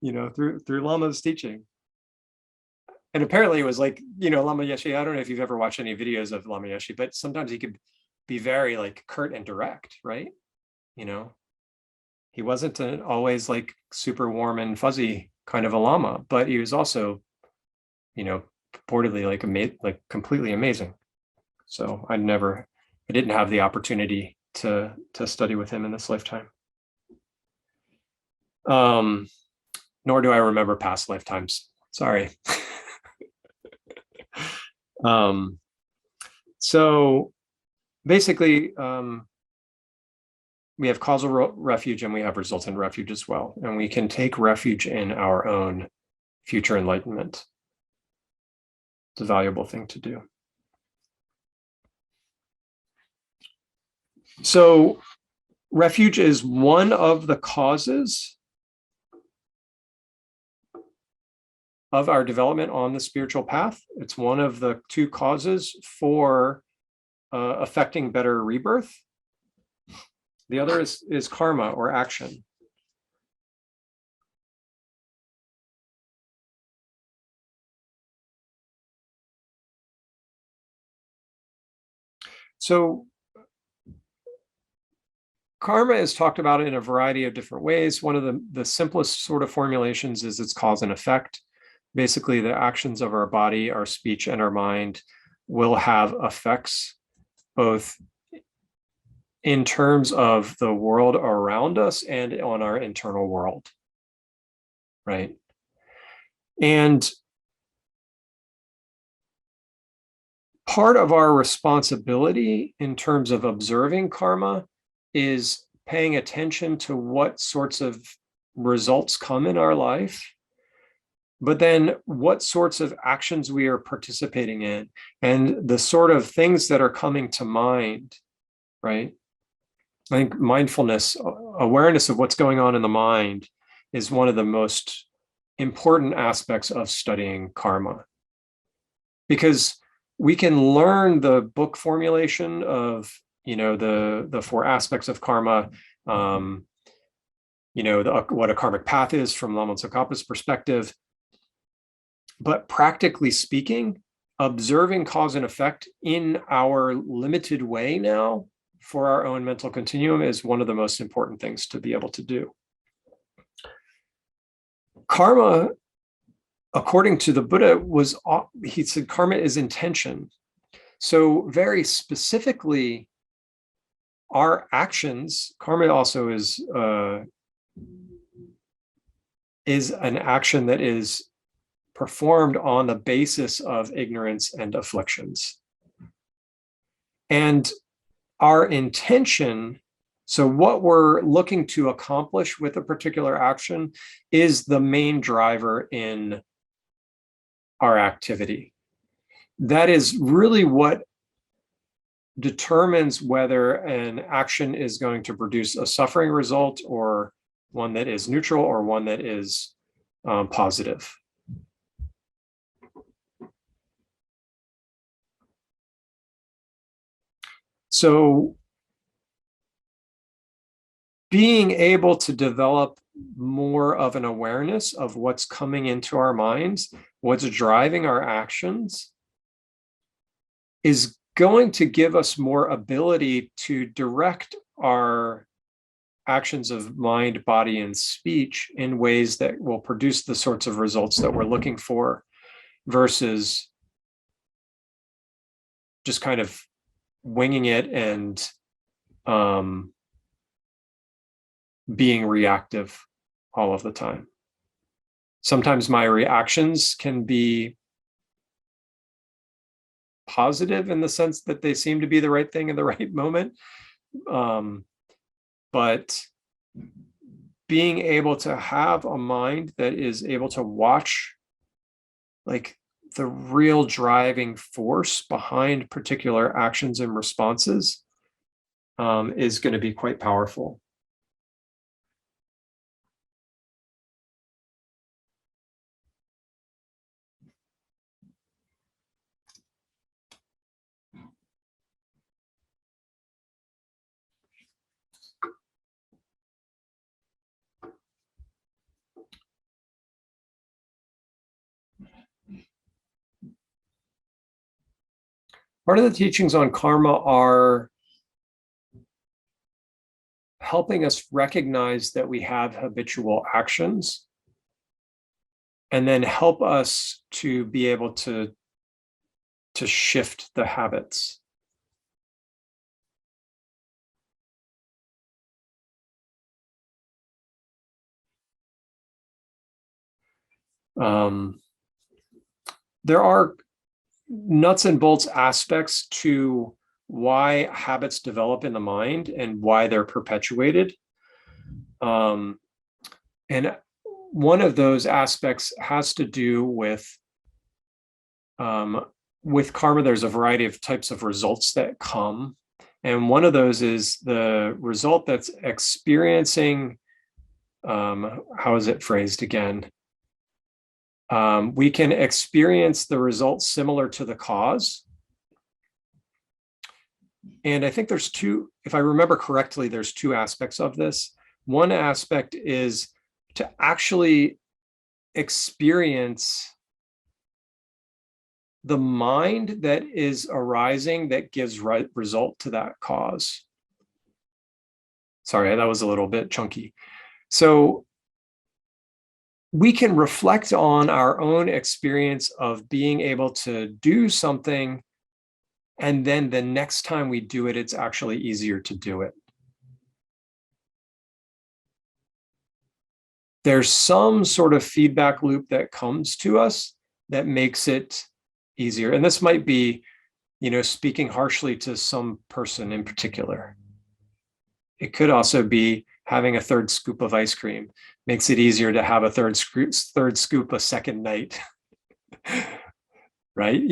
through Lama's teaching. And apparently it was Lama Yeshe, I don't know if you've ever watched any videos of Lama Yeshe, but sometimes he could be very curt and direct, right? He wasn't always super warm and fuzzy kind of a Lama, but he was also, purportedly completely amazing. So I didn't have the opportunity to study with him in this lifetime. Nor do I remember past lifetimes. Sorry. So basically, we have causal refuge and we have resultant refuge as well. And we can take refuge in our own future enlightenment. It's a valuable thing to do. So refuge is one of the causes of our development on the spiritual path. It's one of the two causes for affecting better rebirth. The other is karma, or action. So karma is talked about in a variety of different ways. One of the simplest sort of formulations is its cause and effect. Basically, the actions of our body, our speech, and our mind will have effects both in terms of the world around us and on our internal world, right? And part of our responsibility in terms of observing karma is paying attention to what sorts of results come in our life, but then what sorts of actions we are participating in and the sort of things that are coming to mind, right? I think mindfulness, awareness of what's going on in the mind, is one of the most important aspects of studying karma. Because we can learn the book formulation of, the four aspects of karma, what a karmic path is from Lama Tsongkhapa's perspective. But practically speaking, observing cause and effect in our limited way now for our own mental continuum is one of the most important things to be able to do. Karma, according to the Buddha, he said karma is intention. So very specifically, our actions, karma also is an action that is performed on the basis of ignorance and afflictions. And our intention, so what we're looking to accomplish with a particular action, is the main driver in our activity. That is really what determines whether an action is going to produce a suffering result, or one that is neutral, or one that is positive. So being able to develop more of an awareness of what's coming into our minds, what's driving our actions, is going to give us more ability to direct our actions of mind, body, and speech in ways that will produce the sorts of results that we're looking for, versus just kind of winging it and being reactive all of the time. Sometimes my reactions can be positive in the sense that they seem to be the right thing in the right moment. But being able to have a mind that is able to watch like the real driving force behind particular actions and responses is going to be quite powerful. Part of the teachings on karma are helping us recognize that we have habitual actions, and then help us to be able to shift the habits. There are nuts and bolts aspects to why habits develop in the mind and why they're perpetuated. And one of those aspects has to do with karma. There's a variety of types of results that come. And one of those is the result that's experiencing, how is it phrased again? We can experience the results similar to the cause. And I think there's two, if I remember correctly, there's two aspects of this. One aspect is to actually experience the mind that is arising that gives result to that cause. Sorry, that was a little bit chunky. So we can reflect on our own experience of being able to do something, and then the next time we do it, it's actually easier to do it. There's some sort of feedback loop that comes to us that makes it easier. And this might be, speaking harshly to some person in particular. It could also be having a third scoop of ice cream makes it easier to have a third scoop a second night, right?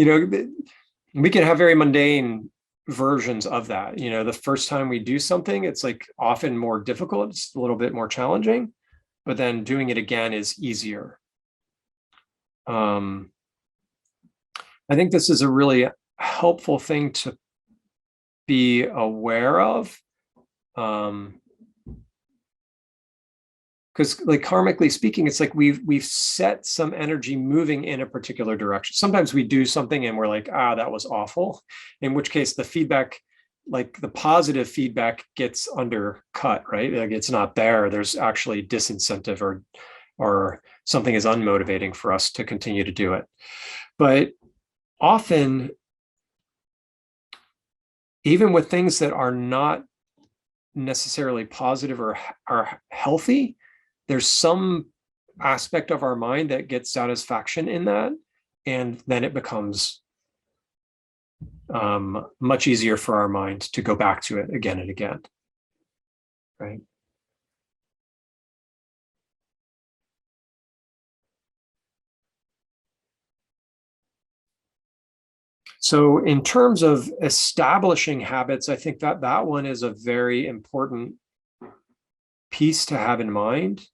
We can have very mundane versions of that. The first time we do something, it's like often more difficult. It's a little bit more challenging, but then doing it again is easier. I think this is a really helpful thing to be aware of. Because like karmically speaking, it's like we've set some energy moving in a particular direction. Sometimes we do something and we're like, that was awful. In which case the feedback, like the positive feedback, gets undercut, right? Like it's not there. There's actually disincentive or something is unmotivating for us to continue to do it. But often, even with things that are not necessarily positive or are healthy, there's some aspect of our mind that gets satisfaction in that, and then it becomes much easier for our mind to go back to it again and again, right? So in terms of establishing habits, I think that one is a very important piece to have in mind.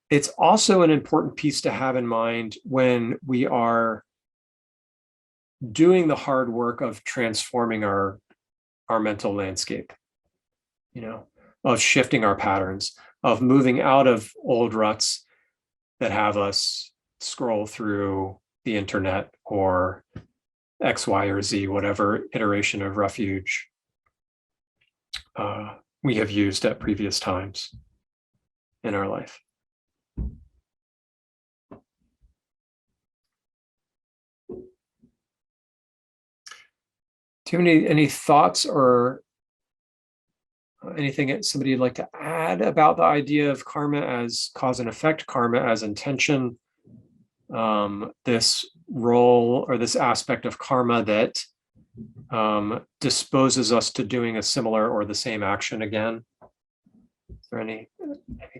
It's also an important piece to have in mind when we are doing the hard work of transforming our mental landscape, of shifting our patterns, of moving out of old ruts that have us scroll through the internet or X, Y, or Z, whatever iteration of Refuge we have used at previous times in our life. Do you have any thoughts or anything that somebody would like to add about the idea of karma as cause and effect, karma as intention, this role or this aspect of karma that disposes us to doing a similar or the same action again? Is there any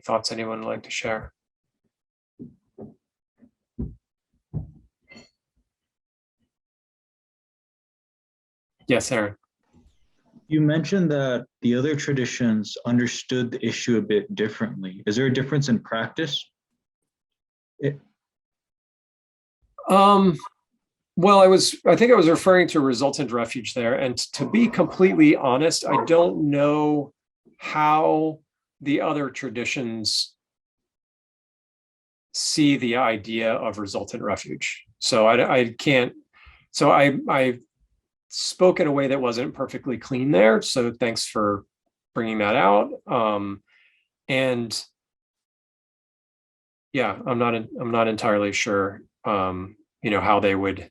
thoughts anyone would like to share? Yes, Aaron. You mentioned that the other traditions understood the issue a bit differently. Is there a difference in practice? Well, I think I was referring to resultant refuge there. And to be completely honest, I don't know how the other traditions see the idea of resultant refuge. So I can't, so I spoke in a way that wasn't perfectly clean there. So thanks for bringing that out. And yeah, I'm not entirely sure, how they would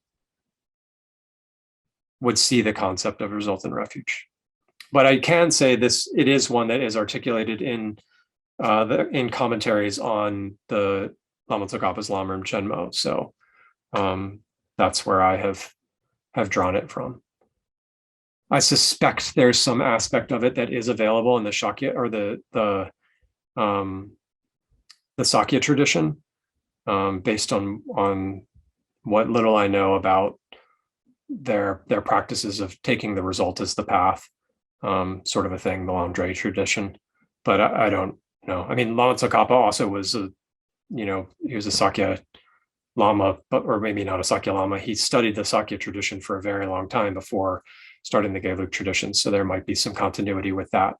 see the concept of resultant refuge. But I can say it is one that is articulated in commentaries on the Lama Tsongkhapa's Lamrim Chenmo. So that's where I have drawn it from. I suspect there's some aspect of it that is available in the Shakya or the Sakya tradition, based on what little I know about their practices of taking the result as the path, sort of a thing, the Lamdre tradition. But I don't know. I mean, Lama Tsongkhapa also was he was a Sakya Lama, or maybe not a Sakya Lama. He studied the Sakya tradition for a very long time before starting the Gelug tradition. So there might be some continuity with that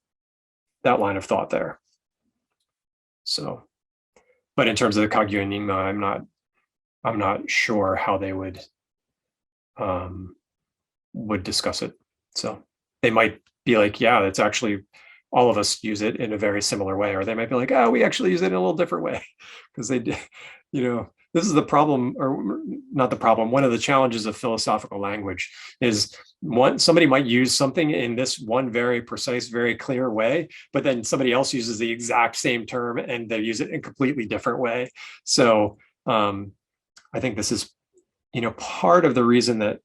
line of thought there. So, but in terms of the Kagyu Nyingma, I'm not sure how they would discuss it. So they might be like, yeah, it's actually, all of us use it in a very similar way, or they might be like, oh, we actually use it in a little different way, because they, this is the problem, or not the problem. One of the challenges of philosophical language is somebody might use something in this one very precise, very clear way, but then somebody else uses the exact same term and they use it in a completely different way. So I think this is, part of the reason that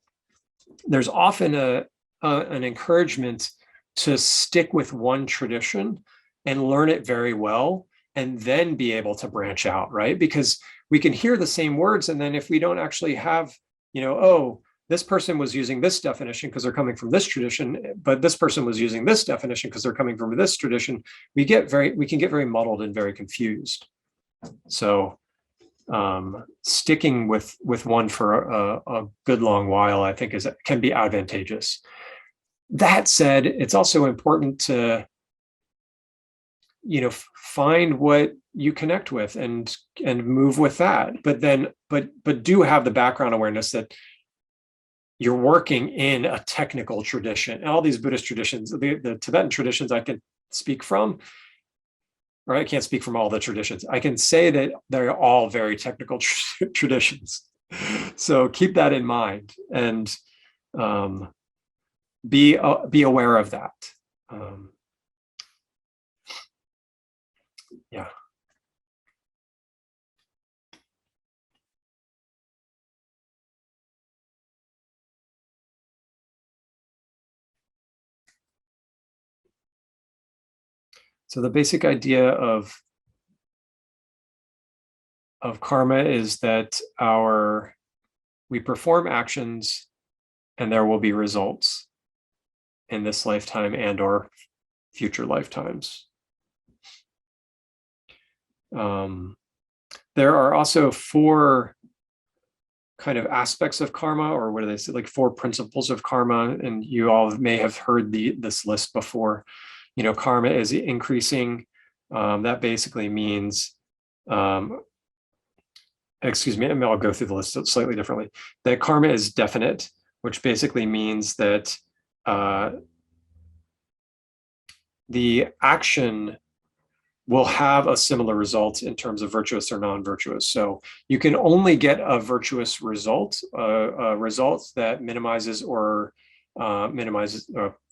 there's often an encouragement to stick with one tradition and learn it very well, and then be able to branch out, right? Because we can hear the same words, and then if we don't actually have, oh, this person was using this definition because they're coming from this tradition, but this person was using this definition because they're coming from this tradition, we can get very muddled and very confused. So sticking with one for a good long while, I think, can be advantageous. That said, it's also important to find what you connect with and move with that, but do have the background awareness that you're working in a technical tradition. And all these Buddhist traditions, the Tibetan traditions I can speak from, or I can't speak from all the traditions. I can say that they're all very technical traditions. So keep that in mind, and be aware of that. Yeah. So the basic idea of karma is that we perform actions and there will be results in this lifetime and or future lifetimes. There are also 4 kind of aspects of karma, or what do they say, like 4 principles of karma, and you all may have heard this list before. Karma is increasing. That basically means, excuse me, I'll go through the list slightly differently. That karma is definite, which basically means that the action will have a similar result in terms of virtuous or non-virtuous. So you can only get a virtuous result, a result that minimizes or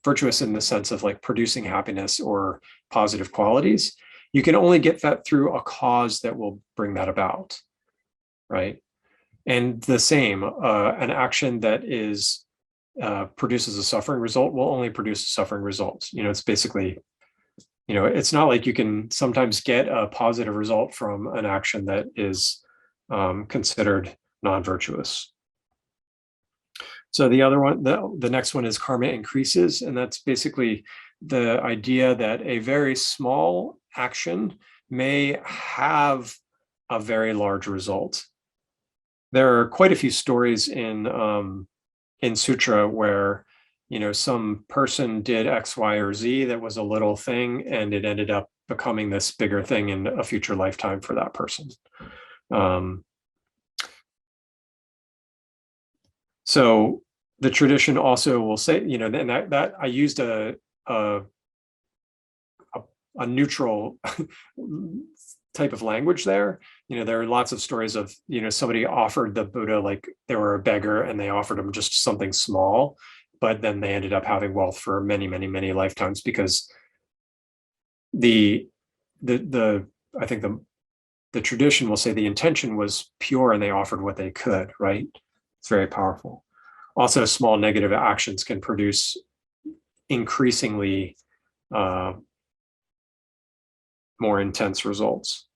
virtuous in the sense of like producing happiness or positive qualities. You can only get that through a cause that will bring that about, right? And the same, an action that produces a suffering result will only produce a suffering result. It's basically, it's not like you can sometimes get a positive result from an action that is considered non-virtuous. So the other one, the next one is karma increases, and that's basically the idea that a very small action may have a very large result. There are quite a few stories in Sutra where some person did X, Y, or Z that was a little thing, and it ended up becoming this bigger thing in a future lifetime for that person. So the tradition also will say, and that I used a neutral type of language there. There are lots of stories of, somebody offered the Buddha, like they were a beggar and they offered him just something small, but then they ended up having wealth for many, many, many lifetimes, because I think the tradition will say the intention was pure and they offered what they could, right? It's very powerful. Also, small negative actions can produce increasingly more intense results.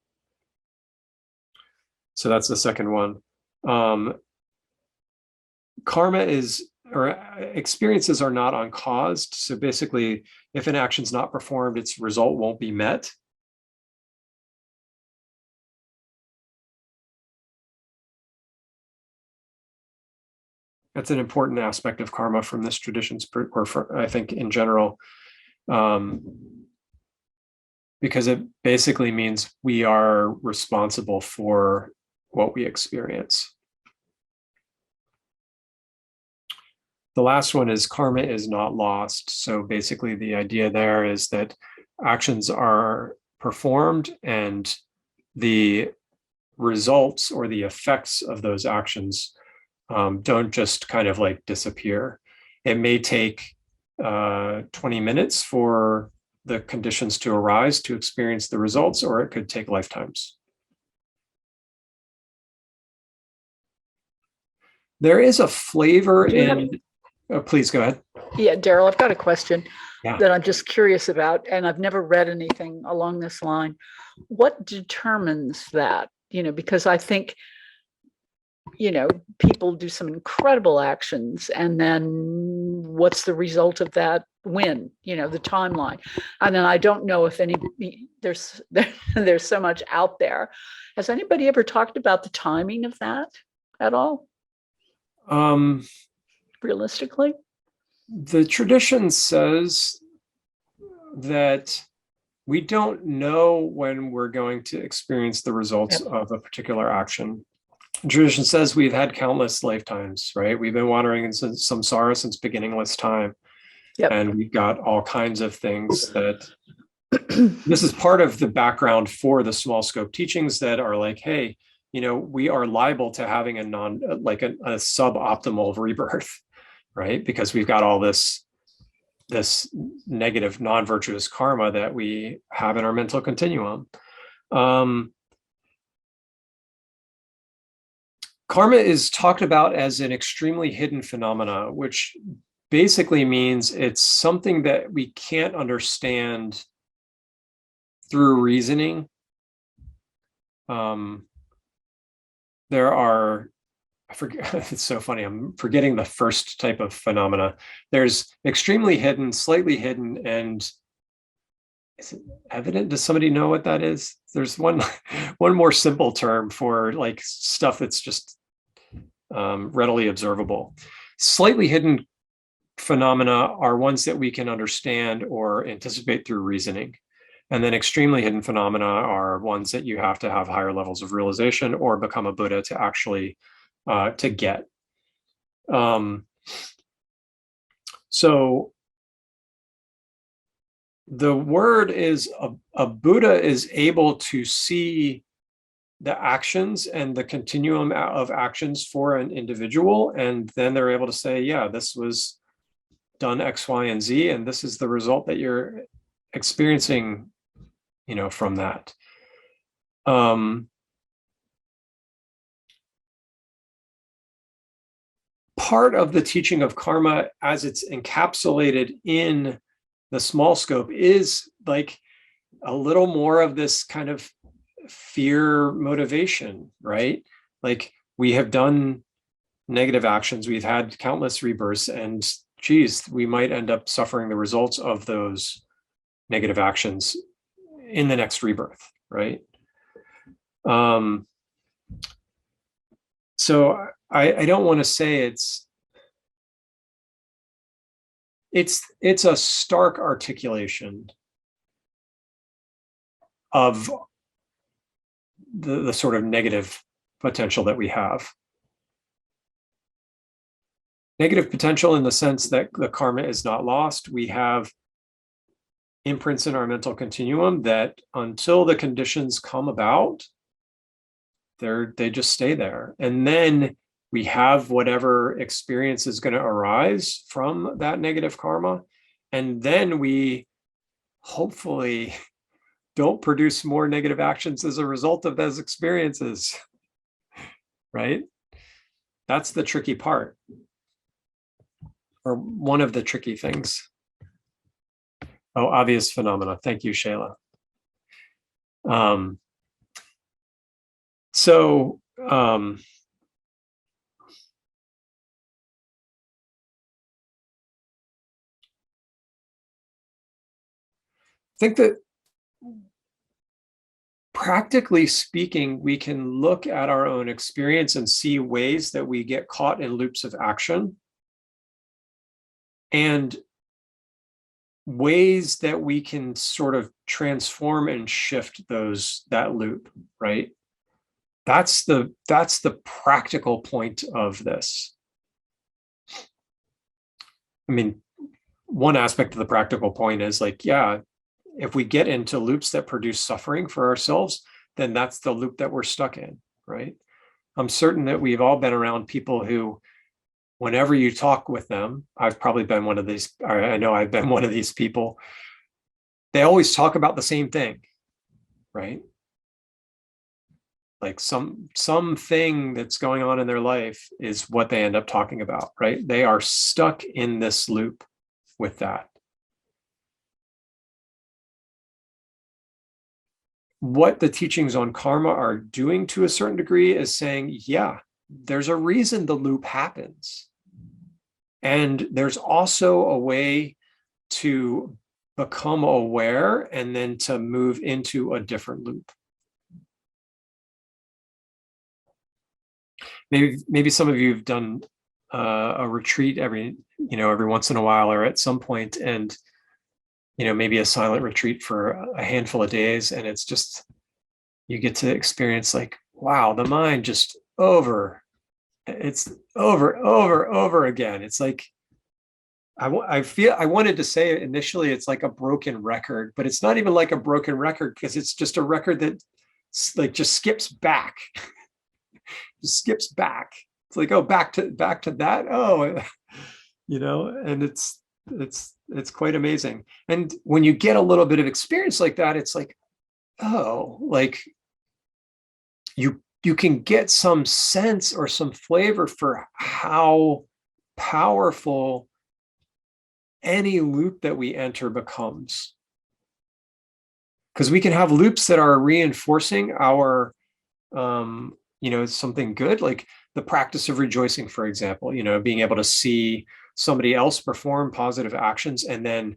So that's the second one. Karma experiences are not uncaused. So basically, if an action's not performed, its result won't be met. That's an important aspect of karma from this tradition, or I think in general, because it basically means we are responsible for what we experience. The last one is karma is not lost. So basically the idea there is that actions are performed and the results or the effects of those actions don't just kind of like disappear. It may take 20 minutes for the conditions to arise to experience the results, or it could take lifetimes. There is a flavor in, please go ahead. Yeah, Daryl, I've got a question Yeah. that I'm just curious about, and I've never read anything along this line. What determines that? Because I think, people do some incredible actions, and then what's the result of that when, the timeline. And then I don't know if there's so much out there. Has anybody ever talked about the timing of that at all? Realistically? The tradition says that we don't know when we're going to experience the results of a particular action. Tradition says we've had countless lifetimes, right? We've been wandering in samsara since beginningless time. Yep. And we've got all kinds of things that this is part of the background for the small scope teachings that are like, hey, we are liable to having a suboptimal rebirth, right? Because we've got all this negative non-virtuous karma that we have in our mental continuum. Karma is talked about as an extremely hidden phenomena, which basically means it's something that we can't understand through reasoning. There are, I forget, it's so funny, I'm forgetting the first type of phenomena. There's extremely hidden, slightly hidden, and is it evident? Does somebody know what that is? There's one more simple term for like stuff that's just readily observable. Slightly hidden phenomena are ones that we can understand or anticipate through reasoning. And then extremely hidden phenomena are ones that you have to have higher levels of realization or become a Buddha to actually to get. So the word is a Buddha is able to see the actions and the continuum of actions for an individual, and then they're able to say, yeah, this was done X, Y, and Z, and this is the result that you're experiencing, from that. Part of the teaching of karma as it's encapsulated in the small scope is like a little more of this kind of fear motivation, right? Like we have done negative actions, we've had countless rebirths, and geez, we might end up suffering the results of those negative actions in the next rebirth, right? So I don't want to say it's a stark articulation of the sort of negative potential that we have. Negative potential in the sense that the karma is not lost. We have imprints in our mental continuum that until the conditions come about, they just stay there. And then we have whatever experience is going to arise from that negative karma. And then we hopefully don't produce more negative actions as a result of those experiences, right? That's the tricky part, or one of the tricky things. Oh, obvious phenomena. Thank you, Shayla. I think that practically speaking, we can look at our own experience and see ways that we get caught in loops of action and ways that we can sort of transform and shift that loop, right? That's the practical point of this. I mean, one aspect of the practical point is like, yeah, if we get into loops that produce suffering for ourselves, then that's the loop that we're stuck in, right? I'm certain that we've all been around people who, whenever you talk with them, I've probably been one of these, or I know I've been one of these people, they always talk about the same thing, right? Like something that's going on in their life is what they end up talking about, right? They are stuck in this loop with that. What the teachings on karma are doing to a certain degree is saying, yeah, there's a reason the loop happens. And there's also a way to become aware and then to move into a different loop. Maybe some of you have done a retreat every once in a while or at some point, and maybe a silent retreat for a handful of days, and it's just, you get to experience like, wow, the mind just it's over again. It's like, I feel, I wanted to say initially it's like a broken record, but it's not even like a broken record, because it's just a record that like just skips back. Just skips back. It's like, oh, back to that. Oh, and it's quite amazing. And when you get a little bit of experience like that, it's like, oh, like you can get some sense or some flavor for how powerful any loop that we enter becomes. Because we can have loops that are reinforcing our something good, like the practice of rejoicing, for example, being able to see somebody else perform positive actions and then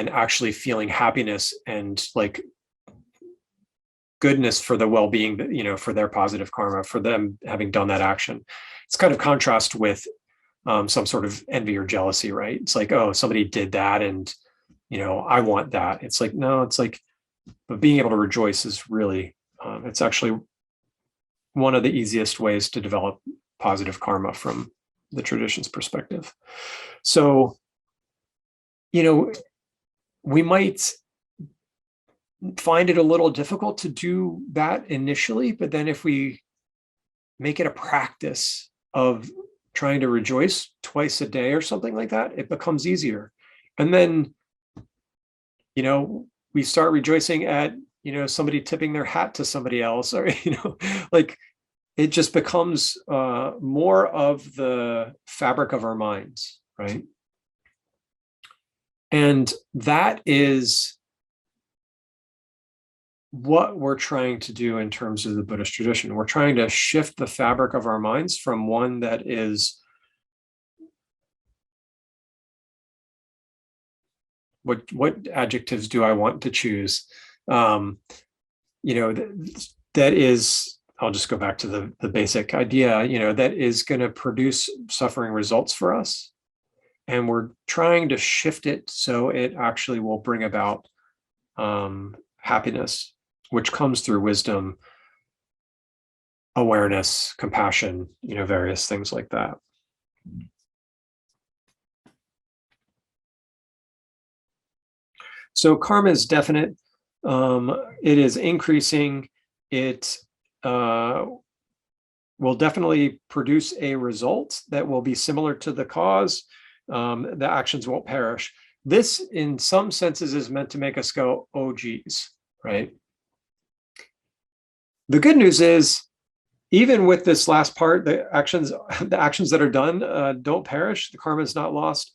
actually feeling happiness and like goodness for the well-being, for their positive karma, for them having done that action. It's kind of contrast with some sort of envy or jealousy, right? It's like, oh, somebody did that and, I want that. It's like, no, it's like, but being able to rejoice is really, it's actually one of the easiest ways to develop positive karma from the tradition's perspective. So, we might find it a little difficult to do that initially, but then if we make it a practice of trying to rejoice twice a day or something like that, it becomes easier. And then, we start rejoicing at, somebody tipping their hat to somebody else, or, like it just becomes more of the fabric of our minds, right? And that is what we're trying to do in terms of the Buddhist tradition. We're trying to shift the fabric of our minds from one that is, what adjectives do I want to choose? That is, I'll just go back to the basic idea, that is going to produce suffering results for us. And we're trying to shift it so it actually will bring about happiness, which comes through wisdom, awareness, compassion, various things like that. So karma is definite. It is increasing. It will definitely produce a result that will be similar to the cause. The actions won't perish. This, in some senses, is meant to make us go, oh, geez, right? The good news is, even with this last part, the actions that are done don't perish. The karma is not lost.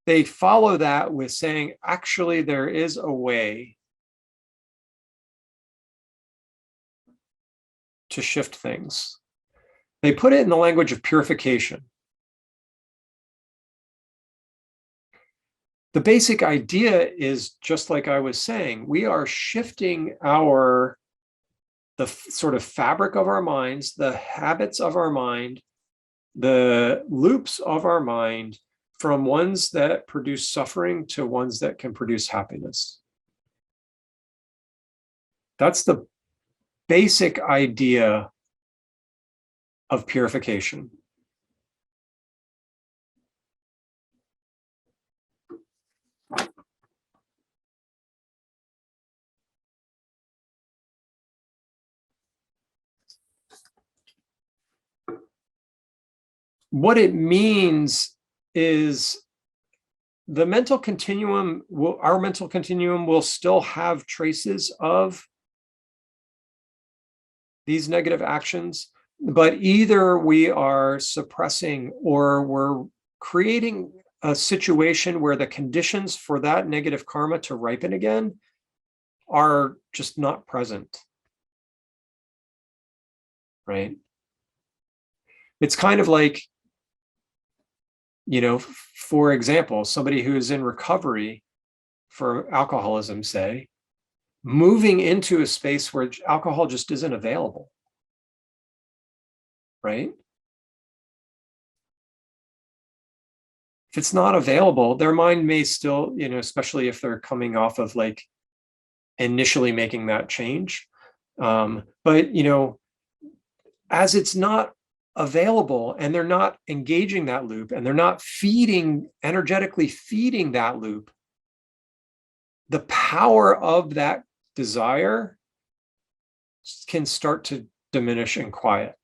They follow that with saying, actually, there is a way to shift things. They put it in the language of purification. The basic idea is, just like I was saying, we are shifting our sort of fabric of our minds, the habits of our mind, the loops of our mind, from ones that produce suffering to ones that can produce happiness. That's the basic idea of purification. What it means is the mental continuum, our mental continuum will still have traces of these negative actions, but either we are suppressing or we're creating a situation where the conditions for that negative karma to ripen again are just not present, right? It's kind of like, you know, for example, somebody who is in recovery for alcoholism, say, moving into a space where alcohol just isn't available, right? If it's not available, their mind may still, you know, especially if they're coming off of like initially making that change. But, you know, as it's not available and they're not engaging that loop and they're not energetically feeding that loop, the power of that desire can start to diminish and quiet.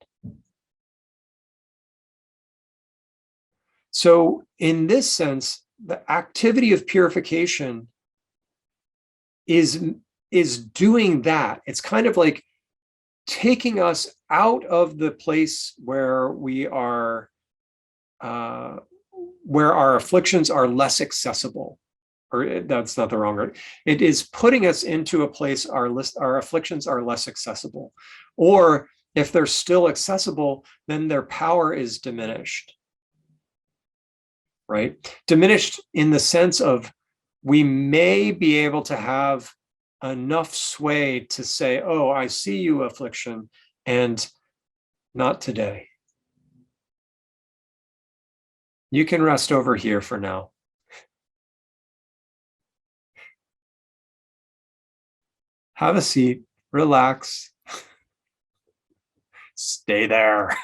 So in this sense, the activity of purification is doing that. It's kind of like taking us out of the place where we are, where our afflictions are less accessible, or that's not the wrong word. It is putting us into a place our afflictions are less accessible, or if they're still accessible, then their power is diminished, right? Diminished in the sense of we may be able to have enough sway to say, oh, I see you, affliction, and not today. You can rest over here for now. Have a seat, relax, stay there.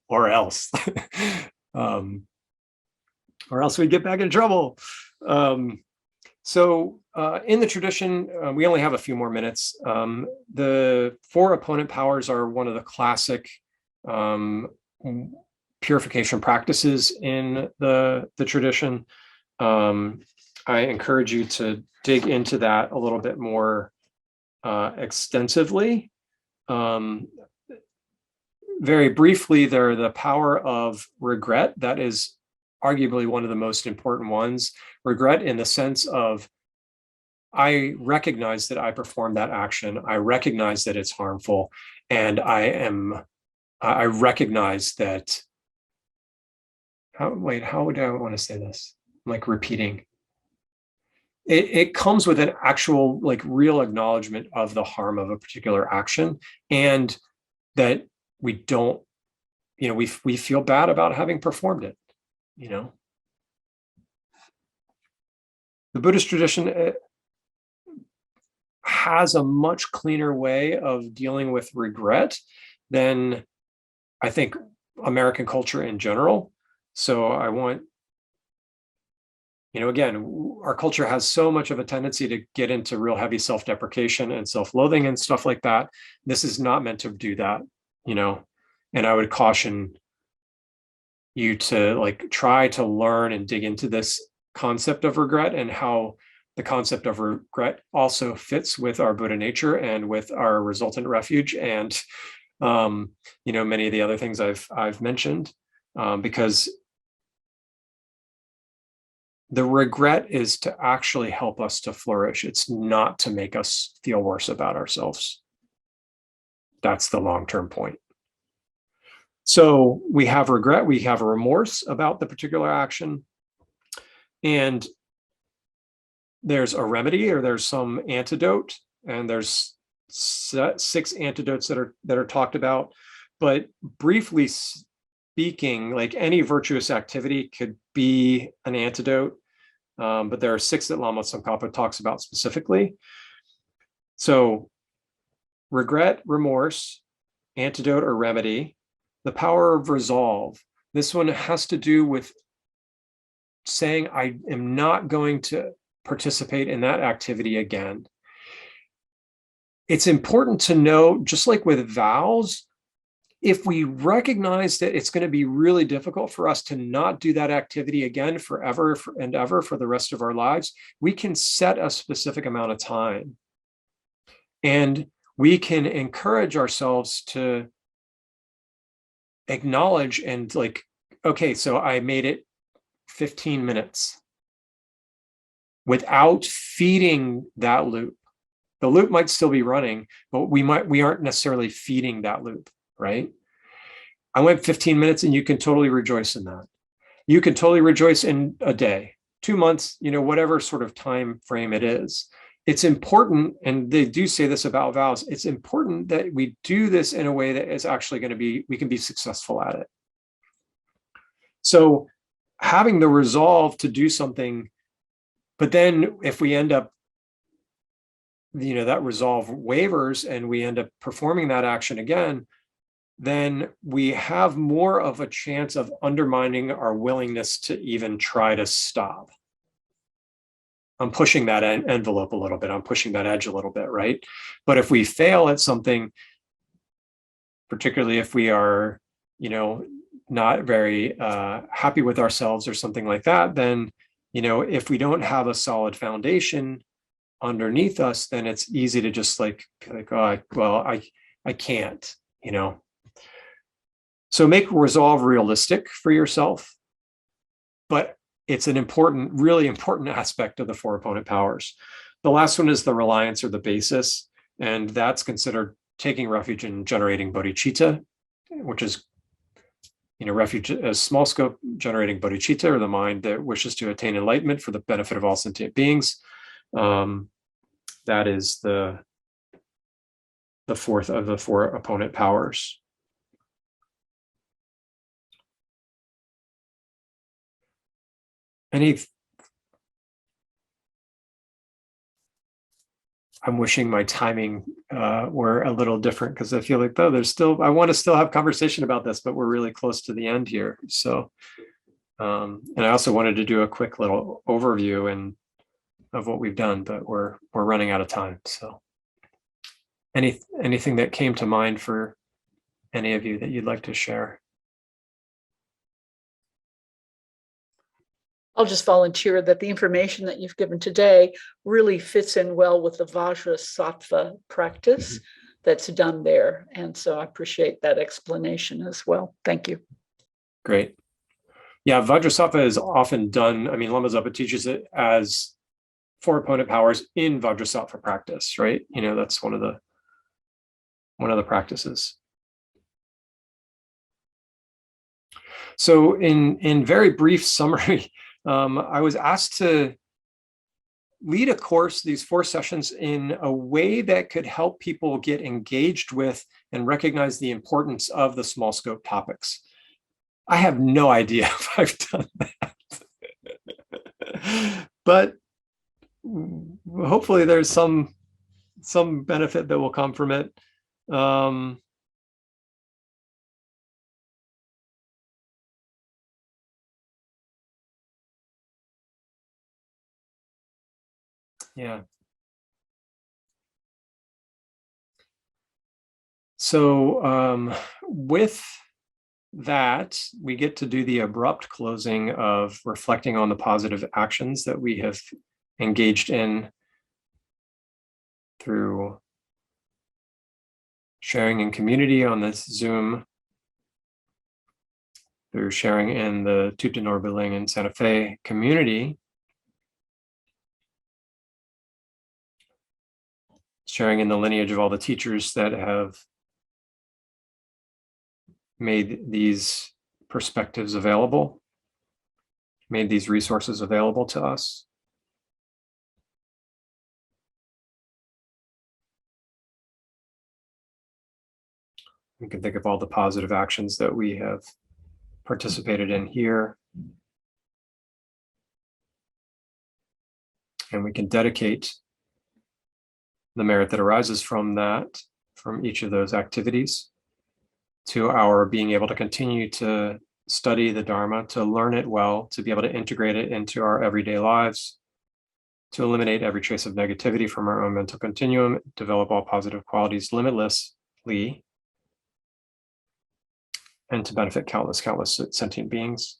Or else. Or else we get back in trouble. So in the tradition, we only have a few more minutes. The 4 opponent powers are one of the classic purification practices in the tradition. I encourage you to dig into that a little bit more extensively. Very briefly, they're the power of regret. That is arguably one of the most important ones. Regret in the sense of, I recognize that I performed that action. I recognize that it's harmful. And I recognize that, how would I want to say this? I'm like repeating. It comes with an actual, like, real acknowledgement of the harm of a particular action, and that we don't, you know, we feel bad about having performed it, you know. The Buddhist tradition has a much cleaner way of dealing with regret than, I think, American culture in general. So I want, you know, again, our culture has so much of a tendency to get into real heavy self-deprecation and self-loathing and stuff like that. This is not meant to do that, you know. And I would caution you to, like, try to learn and dig into this concept of regret and how the concept of regret also fits with our Buddha nature and with our resultant refuge and, you know, many of the other things I've mentioned, because the regret is to actually help us to flourish. It's not to make us feel worse about ourselves. That's the long-term point. So we have regret, we have a remorse about the particular action. And there's a remedy or there's some antidote, and there's 6 antidotes that are talked about. But briefly speaking, like any virtuous activity could be an antidote, but there are 6 that Lama Tsongkhapa talks about specifically. So regret, remorse, antidote or remedy, the power of resolve. This one has to do with saying, I am not going to participate in that activity again. It's important to know, just like with vows, if we recognize that it's going to be really difficult for us to not do that activity again forever and ever for the rest of our lives, we can set a specific amount of time. And we can encourage ourselves to acknowledge and like, okay, so I made it 15 minutes without feeding that loop. The loop might still be running, but we aren't necessarily feeding that loop, right? I went 15 minutes, and you can totally rejoice in that. You can totally rejoice in a day, 2 months, whatever sort of time frame it is. It's important, and they do say this about vows, it's important that we do this in a way that is actually going to be, we can be successful at it. So having the resolve to do something, but then if we end up, that resolve wavers and we end up performing that action again, then we have more of a chance of undermining our willingness to even try to stop. I'm pushing that envelope a little bit. I'm pushing that edge a little bit, right? But if we fail at something, particularly if we are, not very happy with ourselves or something like that, then, if we don't have a solid foundation underneath us, then it's easy to just like oh, I can't, So make resolve realistic for yourself, but it's an important, really important aspect of the 4 opponent powers. The last one is the reliance or the basis, and that's considered taking refuge in generating bodhicitta, which is, refuge as small scope generating bodhicitta, or the mind that wishes to attain enlightenment for the benefit of all sentient beings. That is the 4th of the 4 opponent powers. I'm wishing my timing were a little different, because I feel like, I want to still have conversation about this, but we're really close to the end here. So, and I also wanted to do a quick little overview of what we've done, but we're running out of time. So, anything that came to mind for any of you that you'd like to share? I'll just volunteer that the information that you've given today really fits in well with the Vajrasattva practice that's done there. And so I appreciate that explanation as well. Thank you. Great. Yeah, Vajrasattva is often done. I mean, Lama Zopa teaches it as 4 opponent powers in Vajrasattva practice, right? That's one of the practices. So in very brief summary, I was asked to lead a course, these 4 sessions, in a way that could help people get engaged with and recognize the importance of the small scope topics. I have no idea if I've done that, but hopefully there's some benefit that will come from it. Yeah. So with that, we get to do the abrupt closing of reflecting on the positive actions that we have engaged in through sharing in community on this Zoom, through sharing in the Tuta Norbiling and Santa Fe community, sharing in the lineage of all the teachers that have made these perspectives available, made these resources available to us. We can think of all the positive actions that we have participated in here. And we can dedicate the merit that arises from that, from each of those activities, to our being able to continue to study the Dharma, to learn it well, to be able to integrate it into our everyday lives, to eliminate every trace of negativity from our own mental continuum, develop all positive qualities limitlessly, and to benefit countless sentient beings.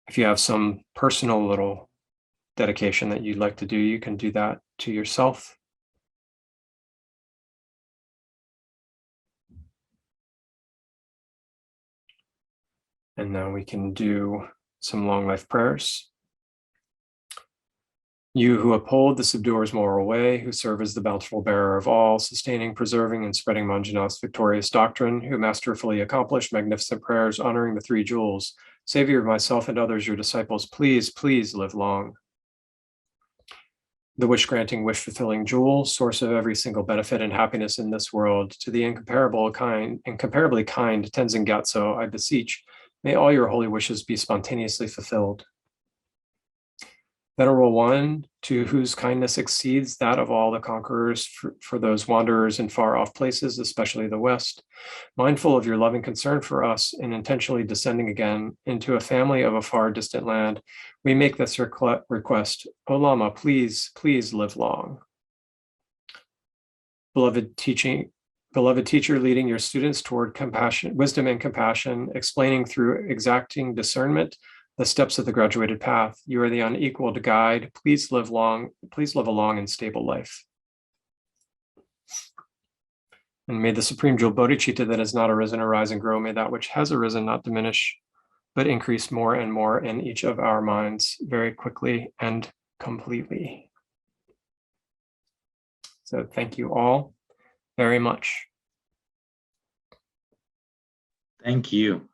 If you have some personal little dedication that you'd like to do, you can do that to yourself. And now we can do some long life prayers. You who uphold the subduer's moral way, who serve as the bountiful bearer of all, sustaining, preserving, and spreading Manjunath's victorious doctrine, who masterfully accomplish magnificent prayers honoring the three jewels, Savior of myself and others, your disciples, please, please live long. The wish-granting, wish-fulfilling jewel, source of every single benefit and happiness in this world, to the incomparably kind Tenzin Gyatso, I beseech, may all your holy wishes be spontaneously fulfilled. Venerable One, to whose kindness exceeds that of all the conquerors for those wanderers in far-off places, especially the West, mindful of your loving concern for us and intentionally descending again into a family of a far distant land, we make this request. O Lama, please, please live long. Beloved teacher leading your students toward compassion, wisdom and compassion, explaining through exacting discernment the steps of the graduated path. You are the unequaled guide. Please live long. Please live a long and stable life. And may the supreme jewel Bodhichitta that has not arisen arise and grow. May that which has arisen not diminish, but increase more and more in each of our minds very quickly and completely. So thank you all very much. Thank you.